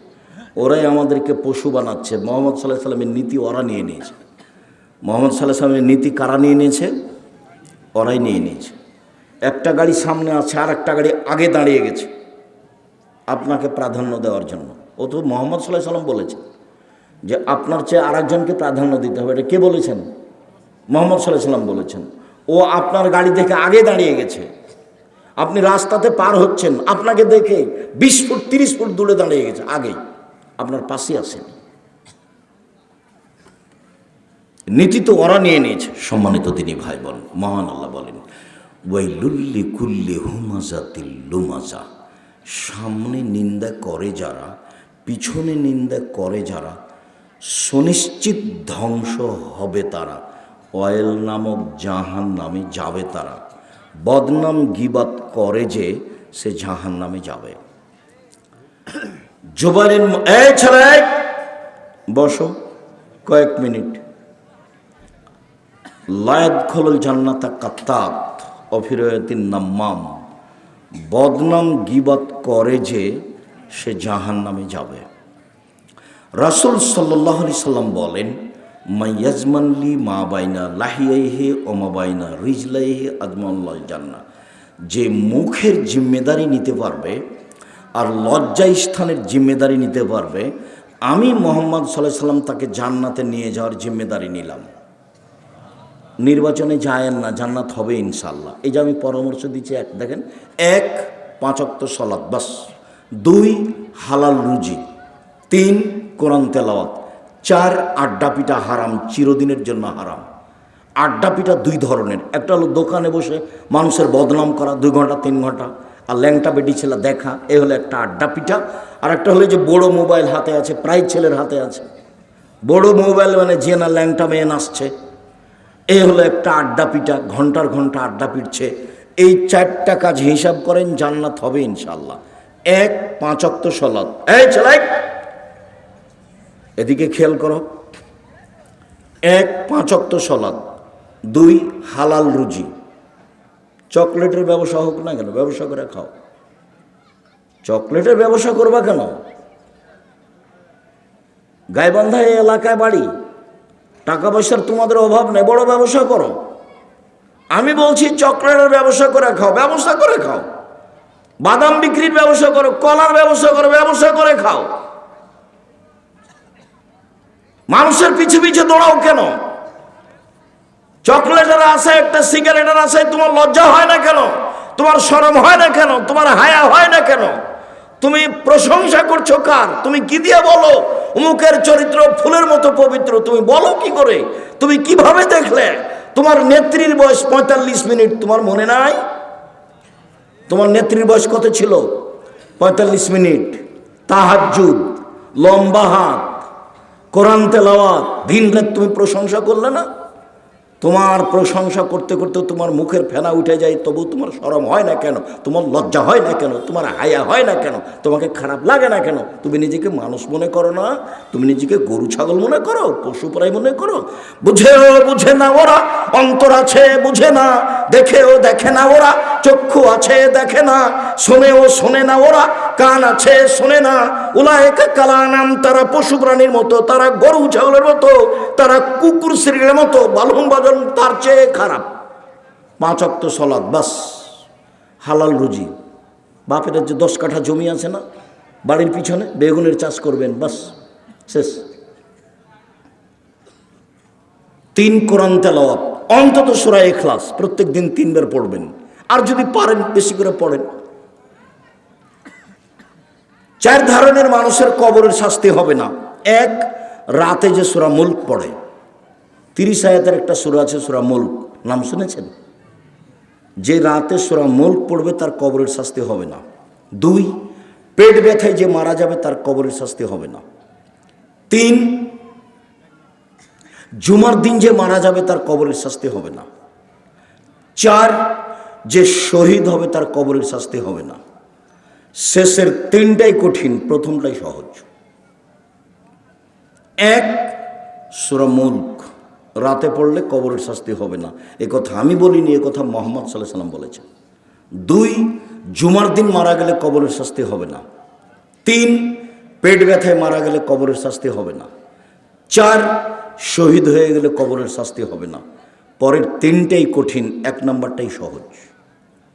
ওরাই আমাদেরকে পশু বানাচ্ছে। মোহাম্মদ সাল্লাল্লাহু আলাইহি সাল্লামের নীতি ওরা নিয়ে নিয়েছে। মোহাম্মদ সাল্লাল্লাহু আলাইহি সাল্লামের নীতি কারা নিয়ে নিয়েছে? ওরাই নিয়ে নিয়েছে। একটা গাড়ি সামনে আছে, আর একটা গাড়ি আগে দাঁড়িয়ে গেছে আপনাকে প্রাধান্য দেওয়ার জন্য। ও তো মোহাম্মদ সাল্লাল্লাহু আলাইহি সাল্লাম বলেছে যে আপনার চেয়ে আরেকজনকে প্রাধান্য দিতে হবে। এটা কে বলেছেন? মোহাম্মদ সাল্লাল্লাহু আলাইহি সাল্লাম বলেছেন। ও আপনার গাড়ি দেখে আগে দাঁড়িয়ে গেছে, আপনি রাস্তাতে পার হচ্ছেন, আপনাকে দেখে 20 ফুট 30 ফুট দূরে দাঁড়িয়ে গেছে, আগেই আপনার পাশে আসেন। নীতি তো ওরা নিয়ে নিয়েছে। সম্মানিত দিনী ভাই বোন, মহান আল্লাহ বলেন ওয়াইলুল লিকুল্লি হুমাজাতিল লুমাজা, সামনে নিন্দা করে যারা, পিছনে নিন্দা করে যারা, সুনিশ্চিত ধ্বংস হবে তারা, অয়েল নামক জাহান নামে যাবে তারা। বদনাম গীবাত করে যে, সে জাহান নামে যাবে। জুবাইরের এই ছেলে বসো কয়েক মিনিট। লায়াদখুলুল জান্নাতা কাত্তাত অফিরায়াতিন নাম্মাম, বদনাম গীবাত করে যে, সে জাহান নামে যাবে। রাসূল সাল্লাল্লাহু আলাইহি সাল্লাম বলেন মাইয়াজমানলি মা বাইনা লাহিয়াইহি ও মা বাইনা রিজলাইহি আজমানুল জান্নাহ, যে মুখের জিম্মেদারি নিতে পারবে আর লজ্জা স্থানের জিম্মেদারি নিতে পারবে, আমি মুহাম্মদ সাল্লাল্লাহু আলাইহি সাল্লাম তাকে জান্নাতে নিয়ে যাওয়ার জিম্মেদারি নিলাম। নির্বাচনে যায়েন না, জান্নাত হবে ইনশাআল্লাহ। এই যে আমি পরামর্শ দিচ্ছি, এক দেখেন, 1 5 ওয়াক্ত সালাত বাস, 2 হালাল রুজি, 3 কোরআন তেলাওয়াত, 4 আড্ডা পিটা হারাম, চিরদিনের জন্য হারাম। আড্ডা পিটা 2 ধরনের, একটা হলো দোকানে বসে মানুষের বদনাম করা 2 ঘন্টা 3 ঘন্টা আর ল্যাংটা বেটি ছেলে দেখা, এ হলো একটা আড্ডা পিটা। আর একটা হলো যে বড় মোবাইল হাতে আছে, প্রায় ছেলের হাতে আছে বড় মোবাইল, মানে যে না ল্যাংটা মেয়ে নাচছে, এ হলো একটা আড্ডা পিটা, ঘন্টার ঘন্টা আড্ডা পিটছে। এই 4টা কাজ হিসাব করেন, জান্নাত হবে ইনশাআল্লাহ। 1 5 ওয়াক্ত সালাত, এই ছেলে এদিকে খেয়াল করো, 1 5 ওয়াক্ত সালাত, 2 হালাল রুজি। চকলেটের ব্যবসা হোক না কেন, ব্যবসা করে খাও। চকলেটের ব্যবসা করবা কেন? গাইবান্ধা এই এলাকায় বাড়ি, টাকা পয়সার তোমাদের অভাব নেই, বড় ব্যবসা করো। আমি বলছি চকলেটের ব্যবসা করে খাও, ব্যবসা করে খাও। বাদাম বিক্রির ব্যবসা করো, কলার ব্যবসা করো, ব্যবসা করে খাও। মানুষের পিছু পিছু দৌড়াও কেন? চকলেটের আছে, একটা সিগারেটের আছে, তোমার লজ্জা হয় না কেন? তোমার শরম হয় না কেন? তোমার হায়া হয় না কেন? তুমি প্রশংসা করছো কার? তুমি কি দিয়ে বলো অমুকের চরিত্র ফুলের মতো পবিত্র? তুমি বলো কি করে? তুমি কিভাবে দেখলে? তোমার নেত্রীর বয়স 45 মিনিট, তোমার মনে নাই? তোমার নেত্রীর বয়স কত ছিল? 45 মিনিট। তাহাজ্জুদ, লম্বা হাত, কোরআন তেলাওয়াত, দিন রাত তুমি প্রশংসা করলে না? তোমার প্রশংসা করতে করতে তোমার মুখের ফেনা উঠে যায়, তবু তোমার শরম হয় না কেন? তোমার লজ্জা হয় না কেন? তোমার হায়া হয় না কেন? তোমাকে খারাপ লাগে না কেন? তুমি নিজেকে মানুষ মনে করো না? তুমি নিজেকে গরু ছাগল মনে করো, পশু প্রায় মনে করো? বুঝে না ওরা, অন্তর আছে বুঝে না, দেখেও দেখে না ওরা, চক্ষু আছে দেখে না, শোনে না ওরা, কান আছে শোনে না। উলায়েকা কালানাম, তারা পশু প্রাণীর মতো, তারা গরু ছাগলের মতো, তারা কুকুর শ্রীর মতো, বালুম বাজন তার চেয়ে খারাপ। 5 ওয়াক্ত সালাত বাস, হালাল রুজি। বাপের যে 10 কাঠা জমি আছে না, বাড়ির পিছনে বেগুনের চাষ করবেন, বাস শেষ। 3 কোরআন তেলাওয়াত, অন্তত সূরা ইখলাস প্রত্যেক দিন 3 বার পড়বেন, আর যদি পারেন বেশি করে পড়েন। 4 ধরনের মানুষের কবরের শাস্তি হবে না। 1, রাতে যে সূরা মুলক পড়ে, 30 আয়াতের একটা সূরা আছে সূরা মুলক, নাম শুনেছেন? যে রাতে সূরা মুলক পড়বে তার কবরের শাস্তি হবে না। 2, পেট ব্যথায় যে মারা যাবে তার কবরের শাস্তি হবে না। 3, জুমার দিন যে মারা যাবে তার কবরের শাস্তি হবে না। 4, যে শহীদ হবে তার কবরের শাস্তি হবে না। শেষের 3টাই কঠিন, প্রথমটাই সহজ। 1, সূরা মুলক রাতে পড়লে কবরের শাস্তি হবে না, এ কথা আমি বলিনি, এ কথা মুহাম্মদ সাল্লাল্লাহু আলাইহি ওয়াসাল্লাম বলেছেন। 2, জুমার দিন মারা গেলে কবরের শাস্তি হবে না। 3, পেট ব্যথায় মারা গেলে কবরের শাস্তি হবে না। 4, শহীদ হয়ে গেলে কবরের শাস্তি হবে না। পরের 3টাই কঠিন, 1 নম্বরটাই সহজ।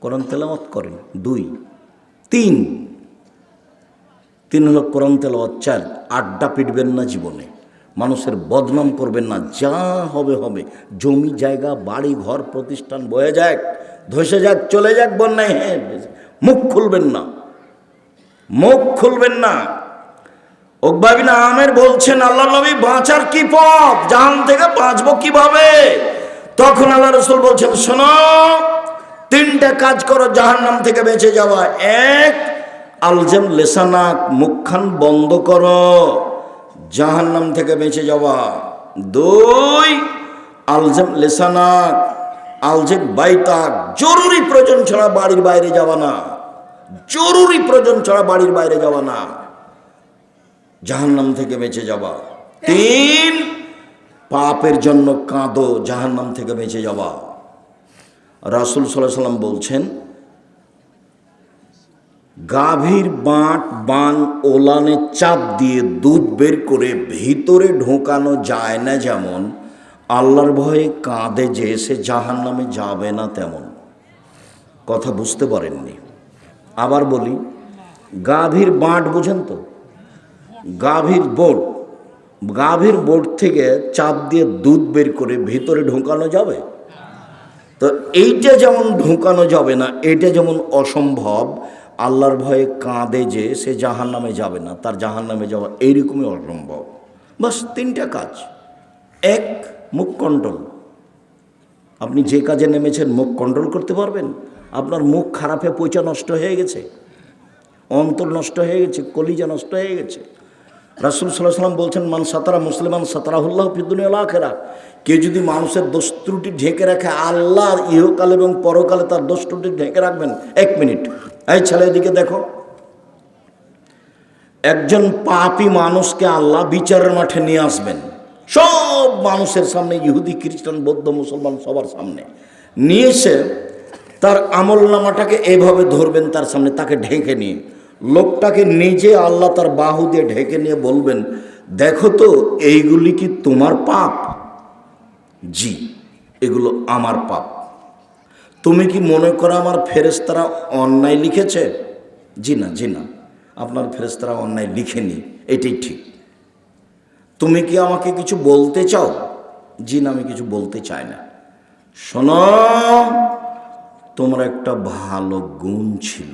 কোরআন তেলাওয়াত করেন। 2, 3 হলো কোরআন তেলাওয়াত। 4, আড্ডা পিটবেন না জীবনে, মানুষের বদনাম করবেন না, যা হবে হবে। জমি জায়গা বাড়ি ঘর প্রতিষ্ঠান বয়ে যাক, ধসে যাক, চলে যাক বন্যায়, হ্যাঁ, মুখ খুলবেন না, মুখ খুলবেন না। উকবা বিন আমের বলছেন, আল্লাহ নবী বাঁচার কি পথ, জাহান থেকে বাঁচবো কিভাবে? তখন আল্লাহ রাসূল বলছেন, শোনো, 3টা কাজ করো জাহান্নাম থেকে বেঁচে যাওয়া। 1, আলজাম লেসানাক, মুখখান বন্ধ করো জাহান্নাম থেকে বেঁচে যাওয়া। 2, আলজাম লেসানাক আলজেক বাইতাক, জরুরি প্রয়োজন ছাড়া বাড়ির বাইরে যাওয়া না, জরুরি প্রয়োজন ছাড়া বাড়ির বাইরে যাওয়া না, জাহান্নাম থেকে বেঁচে যাওয়া। 3, পাপের জন্য কাঁদো, জাহান্নাম থেকে বেঁচে যাওয়া। রাসূল সাল্লাল্লাহু আলাইহি ওয়াসাল্লাম বলছেন, গাভীর বান ওলানে চাপ দিয়ে দুধ বের করে ভিতরে ঢোকানো যায় না যেমন, আল্লাহর ভয়ে কাঁদে যে সে জাহান্নামে যাবে না তেমন। কথা বুঝতে পারেননি? আবার বলি, গাভীর বাঁট বুঝেন তো? গাভীর বোট থেকে চাপ দিয়ে দুধ বের করে ভিতরে ঢোকানো যাবে? তো এইটা যেমন ঢোকানো যাবে না, এটা যেমন অসম্ভব, আল্লাহর ভয়ে কাঁদে যে সে জাহান্নামে যাবে না, তার জাহান্নামে যাওয়া এইরকমই অসম্ভব। বাস 3টা কাজ। 1, মুখ কন্ট্রোল। আপনি যে কাজে নেমেছেন মুখ কন্ট্রোল করতে পারবেন? আপনার মুখ খারাপে পয়সা নষ্ট হয়ে গেছে, অন্তর নষ্ট হয়ে গেছে, কলিজা নষ্ট হয়ে গেছে। রাসূল সাল্লাল্লাহু আলাইহি ওয়াসাল্লাম বলছেন, মান সাতারা মুসলিমান সাতারাহুল্লাহ ফিদ দুনিয়া ওয়াল আখিরাহ। কেউ যদি মানুষের দোষ ত্রুটি ঢেকে রাখে, আল্লাহ ইহকাল এবং পরকালে তার দোষ ত্রুটি ঢেকে রাখবেন। 1 মিনিট, এই ছেলে এদিকে দেখো। একজন পাপী মানুষকে আল্লাহ বিচারের মাঠে নিয়ে আসবেন, সব মানুষের সামনে, ইহুদি খ্রিস্টান বৌদ্ধ মুসলমান সবার সামনে নিয়ে এসে তার আমল নামাটাকে এভাবে ধরবেন তার সামনে, তাকে ঢেকে নিয়ে, লোকটাকে নিজে আল্লাহ তার বাহু দিয়ে ঢেকে নিয়ে বলবেন, দেখো তো এইগুলি কি তোমার পাপ? জি, এগুলো আমার পাপ। তুমি কি মনে করো আমার ফেরেশতারা অন্যায় লিখেছে? জি না, আপনার ফেরেশতারা অন্যায় লিখেনি, এটাই ঠিক। তুমি কি আমাকে কিছু বলতে চাও? জি না, আমি কিছু বলতে চাই না। শোনো, তোমার একটা ভালো গুণ ছিল,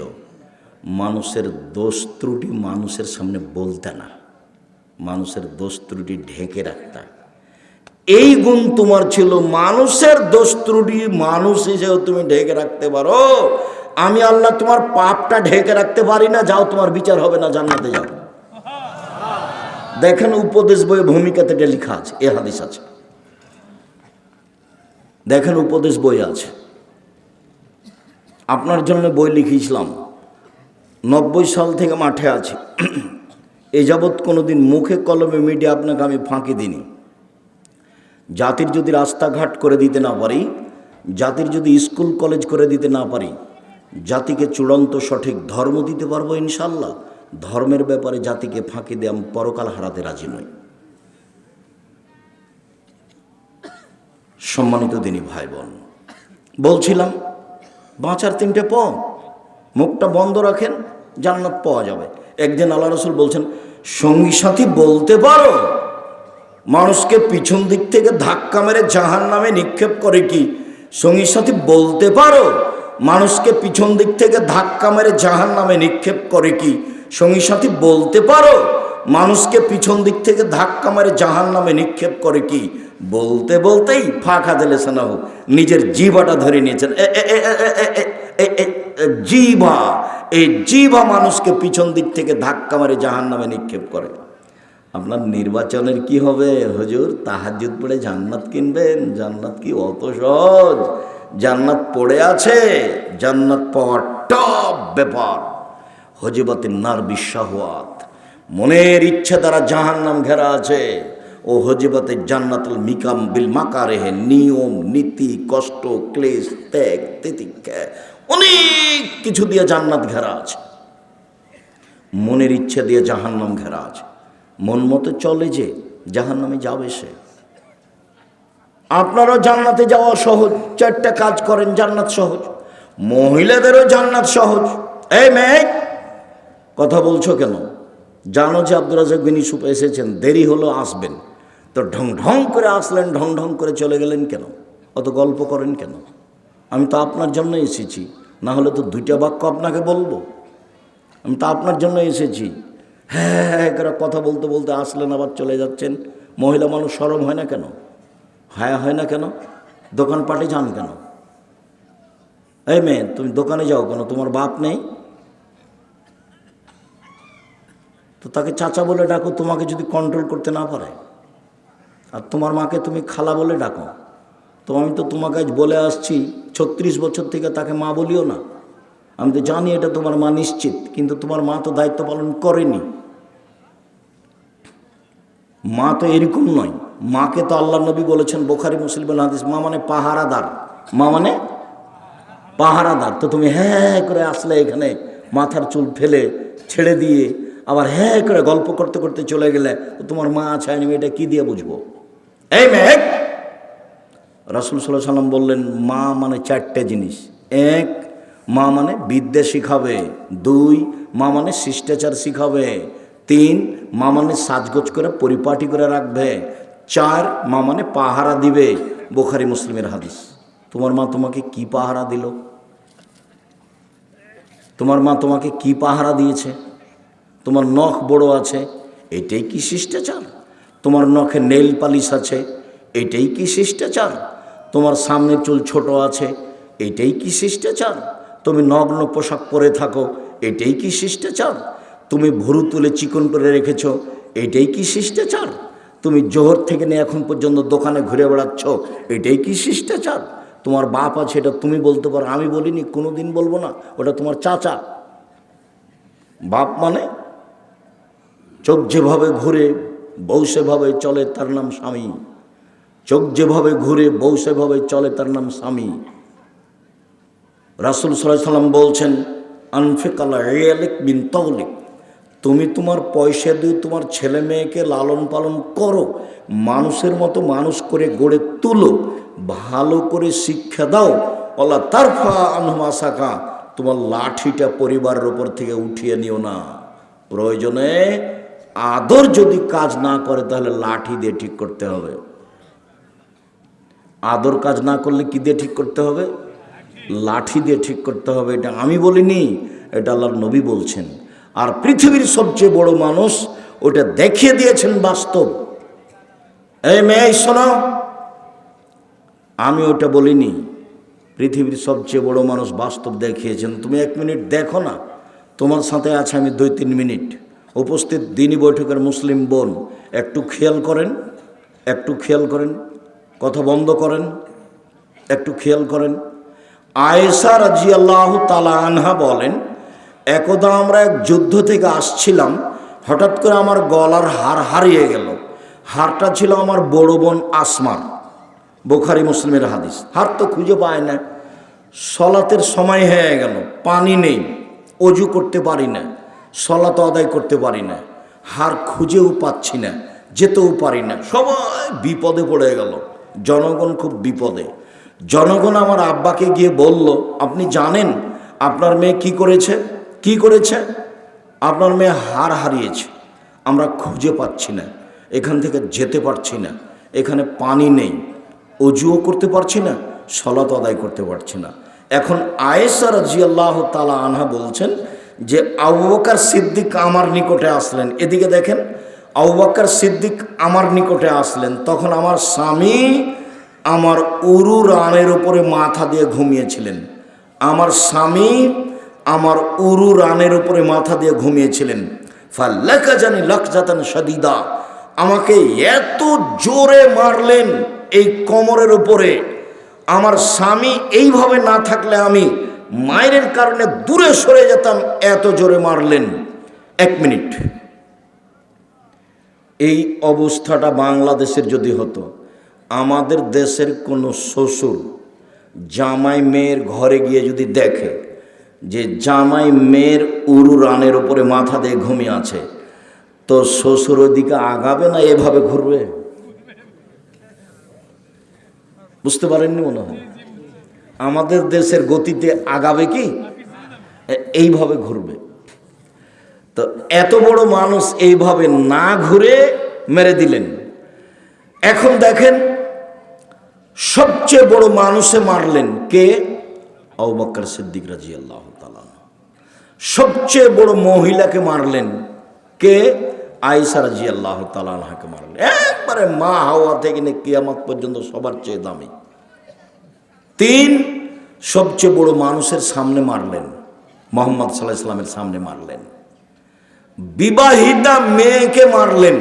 মানুষের দোষ ত্রুটি মানুষের সামনে বলতে না, মানুষের দোষ ত্রুটি ঢেকে রাখতা। এই গুণ তোমার ছিল, মানুষের দোষ ত্রুটি মানুষ হিসেবে তুমি ঢেকে রাখতে পারো। আমি আল্লাহ তোমার পাপটা ঢেকে রাখতে পারি না, যাও তোমার বিচার হবে না, জান্নাতে যাও। দেখেন উপদেশ বইয়ে ভূমিকাতে এটা লেখা আছে, এ হাদিস আছে, দেখেন উপদেশ বই আছে। আপনার জন্য বই লিখেছিলাম, 90 সাল থেকে মাঠে আছি, এ যাবৎ কোনোদিন মুখে কলমে মিডিয়া আপনাকে আমি ফাঁকি দিইনি। জাতির যদি রাস্তাঘাট করে দিতে না পারি, জাতির যদি স্কুল কলেজ করে দিতে না পারি, জাতিকে চূড়ান্ত সঠিক ধর্ম দিতে পারবো ইনশাল্লাহ। ধর্মের ব্যাপারে জাতিকে ফাঁকি দিয়ে আমি পরকাল হারাতে রাজি নই। সম্মানিত দিনী ভাই বোন, বলছিলাম বাঁচার 3টে পথ, মুখটা বন্ধ রাখেন, জান্নাত পাওয়া যাবে। একদিন আল্লাহ রাসূল বলছেন, সঙ্গী সাথী বলতে পারো? মানুষকে পিছন দিক থেকে ধাক্কা মেরে জাহান্নামে নিক্ষেপ করে কি? সঙ্গী সাথী বলতে পারো? মানুষকে পিছন দিক থেকে ধাক্কা মেরে জাহান্নামে নিক্ষেপ করে কি? সঙ্গী সাথী বলতে পারো? মানুষকে পিছন দিক থেকে ধাক্কা মেরে জাহান্নামে নিক্ষেপ করে কি? বলতে বলতেই ফাঁকা দিলে না হোক, নিজের জিভাটা ধরে নিয়েছেন। জিভা, এই জিভা মানুষকে পিছন দিক থেকে ধাক্কা মেরে জাহান্নামে নিক্ষেপ করে। আপনার নির্বাচনের কি হবে? হুজুর তাহাজ্জুদ পড়ে জান্নাত কিনবেন? জান্নাত কি অত সহজ? জান্নাত পড়ে আছে, জান্নাত পাওয়ার টপ ব্যাপার। হজিবাতিন নার বিশাহওয়াত, মনের ইচ্ছা দ্বারা জাহান্নাম ঘেরা আছে। ও হজিবাতে জান্নাতুল মিকাম বিল মাকারেহে, নিয়ম নীতি কষ্ট ক্লেশ ত্যাগ তিতিক্ষা অনেক কিছু দিয়ে জান্নাত ঘেরা আছে। মনের ইচ্ছা দিয়ে জাহান্নাম ঘেরা আছে। মন মতো চলে যে জাহান্নামে যাবে সে। আপনারও জান্নাতে যাওয়া সহজ, 4টা কাজ করেন জান্নাত সহজ। মহিলাদেরও জান্নাত সহজ। এই মেয়ে, কথা বলছো কেন? জানো যে আব্দুর রাজ্জাক বিন ইউসুফ এসেছেন, দেরি হলো আসবেন, তো ঢং ঢং করে আসলেন, ঢং ঢং করে চলে গেলেন কেন? অত গল্প করেন কেন? আমি তো আপনার জন্য এসেছি, না হলে তো 2টা বাক্য আপনাকে বলবো। আমি তো আপনার জন্য এসেছি। হ্যাঁ হ্যাঁ করে কথা বলতে বলতে আসলেন, আবার চলে যাচ্ছেন। মহিলা মানুষ শরম হয় না কেন? হ্যাঁ হয় না কেন? দোকানপাটে যান কেন? এই মেয়ে, তুমি দোকানে যাও কেন? তোমার বাপ নেই? তো তাকে চাচা বলে ডাকো, তোমাকে যদি কন্ট্রোল করতে না পারে। আর তোমার মাকে তুমি খালা বলে ডাকো। তো আমি তো তোমাকে আজ বলে আসছি, 36 বছর থেকে তাকে মা বলিও না। আমি তো জানি এটা তোমার মা নিশ্চিত, কিন্তু তোমার মা তো দায়িত্ব পালন করেনি। মা তো এরকম নয়। মাকে তো আল্লাহ নবী বলেছেন, বুখারী মুসলিমের হাদিস, মা মানে পাহারাদার। মা মানে পাহারাদার। তো তুমি হ্যাঁ করে আসলে এখানে, মাথার চুল ফেলে ছেড়ে দিয়ে আবার হ্যাঁ করে গল্প করতে করতে চলে গেলে, তো তোমার মা আছে আমি এটা কি দিয়ে বুঝবো? এই মেয়ে, রাসূল সাল্লাল্লাহু আলাইহি ওয়াসাল্লাম বললেন, মা মানে 4টে জিনিস। 1, মা মানে বিদ্যা শিখাবে। 2, মা মানে শিষ্টাচার শিখাবে। 3, মা মানে সাজগোজ করে পরিপাটি করে রাখবে। 4, মা মানে পাহারা দিবে। বুখারী মুসলিমের হাদিস। তোমার মা তোমাকে কি পাহারা দিল? তোমার মা তোমাকে কি পাহারা দিয়েছে? তোমার নখ বড় আছে, এটাই কি শিষ্টাচার? তোমার নখে নেল পালিশ আছে, এটাই কি শিষ্টাচার? তোমার সামনের চুল ছোট আছে, এটাই কি শিষ্টাচার? তুমি নগ্ন পোশাক পরে থাকো, এটাই কি শিষ্টাচার? তুমি ভুরু তুলে চিকন করে রেখেছ, এটাই কি শিষ্টাচার? তুমি জোহর থেকে নিয়ে এখন পর্যন্ত দোকানে ঘুরে বেড়াচ্ছ, এটাই কি শিষ্টাচার? তোমার বাপ আছে, এটা তুমি বলতে পারো, আমি বলিনি, কোনো দিন বলবো না, ওটা তোমার চাচা। বাপ মানে চোখ যেভাবে ঘুরে বউ সেভাবে চলে, তার নাম স্বামী। চোখ যেভাবে ঘুরে বউ সেভাবে চলে, তার নাম স্বামী। রাসূল সাল্লাল্লাহু আলাইহি ওয়াসাল্লাম বলছেন, আনফিক আলা ইয়ালিক বিন তাগলিক, তুমি তোমার পয়সা দিয়ে তোমার ছেলে মেয়েকে লালন পালন করো, মানুষের মতো মানুষ করে গড়ে তুলো, ভালো করে শিক্ষা দাও। ওয়ালা তারফা আনহুম আসাকা, তোমার লাঠিটা পরিবারের উপর থেকে উঠিয়ে নিও না। প্রয়োজনে আদর যদি কাজ না করে, তাহলে লাঠি দিয়ে ঠিক করতে হবে। আদর কাজ না করলে কি দিয়ে ঠিক করতে হবে? লাঠি দিয়ে ঠিক করতে হবে। এটা আমি বলিনি, এটা আল্লাহর নবী বলছেন। আর পৃথিবীর সবচেয়ে বড় মানুষ ওটা দেখিয়ে দিয়েছেন বাস্তব। এই মেয়ে শোনো, আমি ওটা বলিনি। পৃথিবীর সবচেয়ে বড় মানুষ বাস্তব দেখিয়েছেন। তুমি 1 মিনিট দেখো না, তোমার সাথে আছে আমি 2-3 মিনিট। উপস্থিত দিনী বৈঠকের মুসলিম বোন, একটু খেয়াল করেন, একটু খেয়াল করেন, কথা বন্ধ করেন, একটু খেয়াল করেন। আয়েশা রাদিয়াল্লাহু তাআলা আনহা বলেন, একদা আমরা এক যুদ্ধ থেকে আসছিলাম, হঠাৎ করে আমার গলার হার হারিয়ে গেল। হারটা ছিল আমার বড় বোন আসমার। বুখারী মুসলিমের হাদিস। হার তো খুঁজে পায় না। সলাতের সময় হয়ে গেল, পানি নেই, অজু করতে পারি না, সলাত আদায় করতে পারি না, হার খুঁজেও পাচ্ছি না, যেতেও পারি না, সবাই বিপদে পড়ে গেল। জনগণ খুব বিপদে। জনগণ আমার আব্বাকে গিয়ে বলল, আপনি জানেন আপনার মেয়ে কি করেছে? কি করেছে? আপনার মেয়ে হার হারিয়েছে, আমরা খুঁজে পাচ্ছি না, এখান থেকে যেতে পারছি না, এখানে পানি নেই, অজুও করতে পারছি না, সলাত আদায় করতে পারছি না। এখন আয়েশা রাদিয়াল্লাহু তাআলা আনহা বলছেন যে আবু বকর সিদ্দিক আমার নিকটে আসলেন। এদিকে দেখেন, আবু বকর সিদ্দিক আমার নিকটে আসলেন। তখন আমার স্বামী আমার উরু রানের উপরে মাথা দিয়ে ঘুমিয়েছিলেন। আমার স্বামী আমার উরু রানের উপরে মাথা দিয়ে ঘুমিয়েছিলেন। ফাল্লাকা জানি লাকজাতান শাদীদা, আমাকে এত জোরে মারলেন এই কোমরের উপরে, আমার স্বামী এইভাবে না থাকলে আমি মায়ের কারণে দূরে সরে যেতাম, এত জোরে মারলেন। 1 মিনিট। এই অবস্থাটা বাংলাদেশের যদি হতো, আমাদের দেশের কোনো শ্বশুর জামাই মেয়ের ঘরে গিয়ে যদি দেখে যে জামাই মেয়ের উরু রানের উপরে মাথা দিয়ে ঘুমিয়ে আছে, তো শ্বশুর ওদিকে আগাবে না এভাবে ঘুরবে? বুঝতে পারেননি মনে হয়? আমাদের দেশের গতিতে আগাবে কি এইভাবে ঘুরবে। তো এত বড় মানুষ এইভাবে না ঘুরে মেরে দিলেন। এখন দেখেন সবচেয়ে বড় মানুষে মারলেন কে? আবু বকর সিদ্দিক রাদিয়াল্লাহু তাআলা। সবচেয়ে বড় মহিলাকে মারলেন কে? আয়েশা রাদিয়াল্লাহু তাআলা আনহাকে মারলেন। একবারে মা হাওয়া থেকে নিয়ে কিয়ামত পর্যন্ত সবার চেয়ে দামি। 3, সবচেয়ে বড় মানুষের সামনে মারলেন, মুহাম্মদ সাল্লাল্লাহু আলাইহি ওয়াসাল্লামের সামনে মারলেন। বিবাহিতা মেয়েকে মারলেন,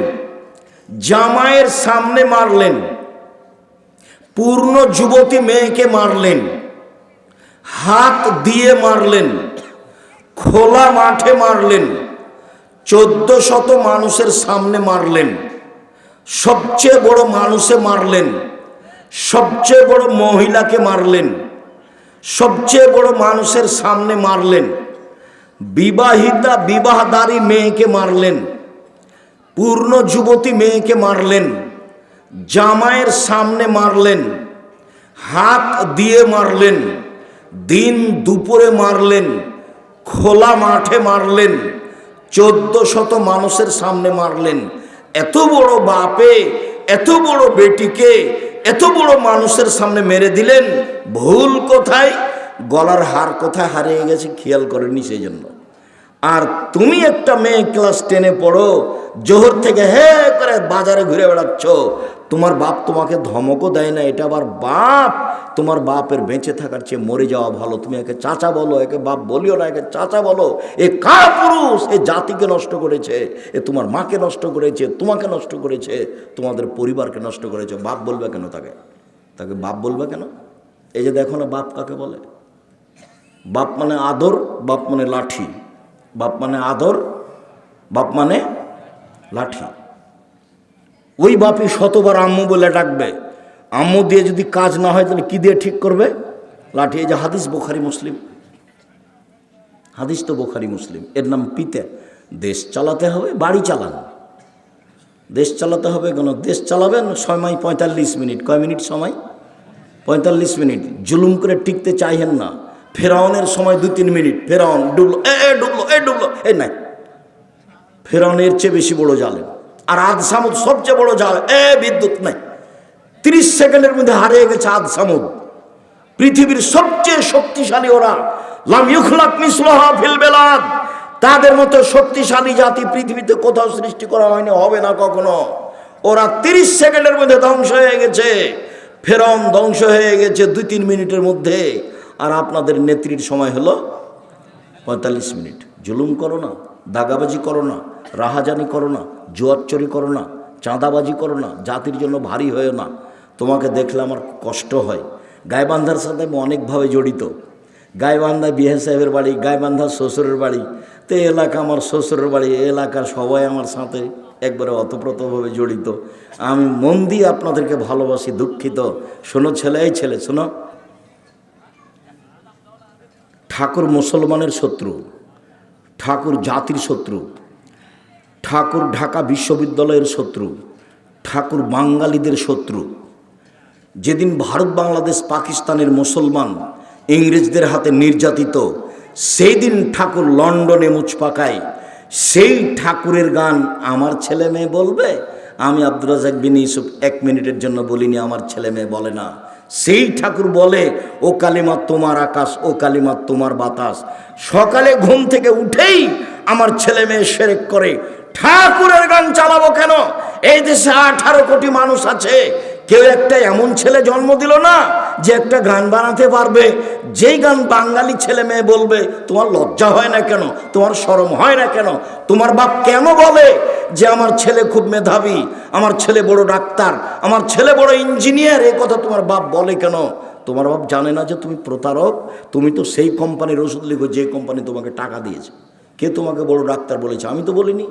জামাইয়ের সামনে মারলেন। পূর্ণ যুবতী মেয়েকে মারলেন, হাত দিয়ে মারলেন, খোলা মাঠে মারলেন, 1400 মানুষের সামনে মারলেন। সবচেয়ে বড় মানুষে মারলেন, সবচেয়ে বড় মহিলাকে মারলেন, সবচেয়ে বড় মানুষের সামনে মারলেন। বিবাহিতা বিবাহদারী মেয়েকে মারলেন, পূর্ণ যুবতী মেয়েকে মারলেন, জামাইয়ের সামনে মারলেন, হাত দিয়ে মারলেন, দিন দুপুরে মারলেন, খোলা মাঠে মারলেন, 1400 মানুষের সামনে মারলেন। এত বড় বাপে এত বড় বেটিকে এত বড় মানুষের সামনে মেরে দিলেন। ভুল কোথায়? গলার হার কোথায় হারিয়ে গেছে খেয়াল করেনি সেই জন্য। আর তুমি একটা মেয়ে ক্লাস 10-এ পড়ো, জোহর থেকে হে করে বাজারে ঘুরে বেড়াচ্ছ, তোমার বাপ তোমাকে ধমকও দেয় না, এটা আবার বাপ। তোমার বাপের বেঁচে থাকার চেয়ে মরে যাওয়া ভালো। তুমি একে চাচা বলো, একে বাপ বলিও না, একে চাচা বলো। এ কার পুরুষ? এ জাতিকে নষ্ট করেছে, এ তোমার মাকে নষ্ট করেছে, তোমাকে নষ্ট করেছে, তোমাদের পরিবারকে নষ্ট করেছে। বাপ বলবে কেন তাকে? তাকে বাপ বলবে কেন? এই যে দেখো না বাপ কাকে বলে? বাপ মানে আদর, বাপ মানে লাঠি। বাপ মানে আদর, বাপ মানে লাঠি। ওই বাপই শতবার আম্মু বলে ডাকবে, আম্মু দিয়ে যদি কাজ না হয় তাহলে কি দিয়ে ঠিক করবে? লাঠি। এই যে হাদিস বুখারী মুসলিম, হাদিস তো বুখারী মুসলিম। এর নাম পিতা। দেশ চালাতে হবে, বাড়ি চালান। দেশ চালাতে হবে কেন? দেশ চালাবেন সময় 45 মিনিট। কয় মিনিট সময়? 45 মিনিট। জুলুম করে টিকতে চাইেন না। ফেরাউনের সময় 2-3 মিনিট। ফেরাউন ডুবলো, ডুবলো, এই নাই। ফেরাউনের চেয়ে বেশি বড় জালেম। আর আদ সামুদ সবচেয়ে বড় জাল। বিদ্যুৎ নাই, 30 সেকেন্ডের মধ্যে হারিয়ে গেছে আদ সামুদ। পৃথিবীর সবচেয়ে শক্তিশালী ওরা। লাম ইউখলাক মিসলুহা ফিল বিলাদ। তাদের মতো শক্তিশালী জাতি পৃথিবীতে কোথাও সৃষ্টি করা হয়নি, হবে না কখনো। ওরা 30 সেকেন্ডের মধ্যে ধ্বংস হয়ে গেছে। ফেরাউন ধ্বংস হয়ে গেছে 2-3 মিনিটের মধ্যে। আর আপনাদের নেত্রীর সময় হলো 45 মিনিট। জুলুম করো না, দাগাবাজি করো না, রাহাজানি করো না, জুয়ারচুরি করো না, চাঁদাবাজি করো না, জাতির জন্য ভারী হয়েও না। তোমাকে দেখলে আমার কষ্ট হয়। গাইবান্ধার সাথে আমি অনেকভাবে জড়িত। গাইবান্ধা বিহে সাহেবের বাড়ি, গাইবান্ধা শ্বশুরের বাড়ি। তো এলাকা আমার শ্বশুরের বাড়ি, এলাকার সবাই আমার সাথে একবারে অতপ্রতভাবে জড়িত। আমি মন দিয়ে আপনাদেরকে ভালোবাসি, দুঃখিত। শোনো ছেলে, এই ছেলে শোনো, ঠাকুর মুসলমানের শত্রু, ঠাকুর জাতির শত্রু, ঠাকুর ঢাকা বিশ্ববিদ্যালয়ের শত্রু, ঠাকুর বাঙালিদের শত্রু। যেদিন ভারত বাংলাদেশ পাকিস্তানের মুসলমান ইংরেজদের হাতে নির্যাতিত, সেই দিন ঠাকুর লন্ডনে মুচ পাকায়। সেই ঠাকুরের গান আমার ছেলে মেয়ে বলবে? আমি আব্দুর রাজ্জাক বিন ইউসুফ 1 মিনিটের জন্য বলিনি আমার ছেলে মেয়ে বলে না। সেই ঠাকুর বলে, ও কালিমা তোমার আকাশ, ও কালিমা তোমার বাতাস। সকালে ঘুম থেকে উঠেই আমার ছেলে মেয়ে শিরক করে। ঠাকুরের গান চালাবো কেন? এই দেশে 18 কোটি মানুষ আছে, কেউ একটা এমন ছেলে জন্ম দিল না যে একটা গান বানাতে পারবে, যেই গান বাঙালি ছেলে মেয়ে বলবে, তোমার লজ্জা হয় না কেন? তোমার শরম হয় না কেন? তোমার বাপ কেন বলে যে আমার ছেলে খুব মেধাবী, আমার ছেলে বড় ডাক্তার, আমার ছেলে বড় ইঞ্জিনিয়ার? এ কথা তোমার বাপ বলে কেন? তোমার বাপ জানে না যে তুমি প্রতারক? তুমি তো সেই কোম্পানির ওষুধ লিখো যে কোম্পানি তোমাকে টাকা দিয়েছে। কে তোমাকে বড় ডাক্তার বলেছে? আমি তো বলিনি।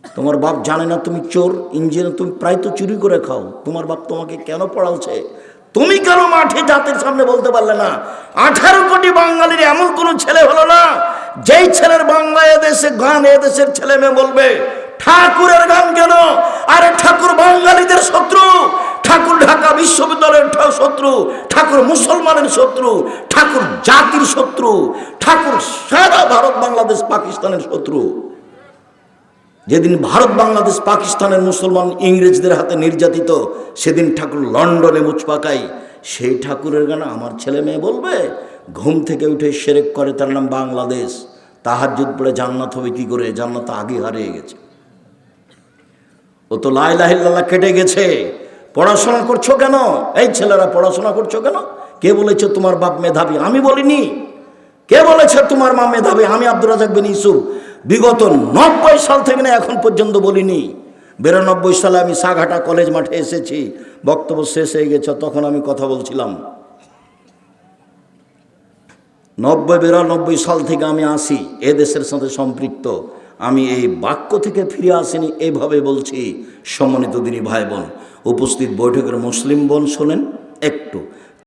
তোমার বাপ জানে না তুমি চোর ইঞ্জিনিয়ার? তুমি প্রায় তো চুরি করে খাও। তোমার বাপ তোমাকে কেন পড়ালছে? তুমি কেন মাঠে জাতির সামনে বলতে পারলে না? 18 কোটি বাঙালির এমন কোন ছেলে হলো না যেই ছেলের বাংলা এদেশে গান এদেশের ছেলে মেয়ে বলবে। ঠাকুরের গান কেন? আরে ঠাকুর বাঙালিদের শত্রু, ঠাকুর ঢাকা বিশ্ববিদ্যালয়ের শত্রু, ঠাকুর মুসলমানের শত্রু, ঠাকুর জাতির শত্রু, ঠাকুর সারা ভারত বাংলাদেশ পাকিস্তানের শত্রু। যেদিন ভারত বাংলাদেশ পাকিস্তানের মুসলমান ইংরেজদের হাতে নির্যাতিত, সেদিন ঠাকুর লন্ডনে মুচ পাকাই। সেই ঠাকুরের গান আমার ছেলে মেয়ে বলবে? ঘুম থেকে উঠে শিরক করে, তার নাম বাংলাদেশ। তাহাজ্জুদ পড়ে জান্নাত হবে কি করে? জান্নাত আগে হারিয়ে গেছে। ও তো লা ইলাহা ইল্লাল্লাহ কেটে গেছে। পড়াশোনা করছো কেন? এই ছেলেরা পড়াশোনা করছো কেন? কে বলেছে তোমার বাপ মেধাবী? আমি বলিনি। কে বলেছে তোমার মা মেধাবী? আমি আব্দুর রাজ্জাক বিন ইউসুফ বিগত 90 সাল থেকে না এখন পর্যন্ত বলিনি। 92 সালে আমি সাঘাটা কলেজ মাঠে এসেছি, বক্তব্য শেষ হয়ে গেছে, তখন আমি কথা বলছিলাম। 92 সাল থেকে আমি আসি, এ দেশের সাথে সম্পৃক্ত। আমি এই বাক্য থেকে ফিরে আসিনি, এইভাবে বলছি। সম্মানিত দিনী ভাই বোন, উপস্থিত বৈঠকের মুসলিম বোন শোনেন একটু।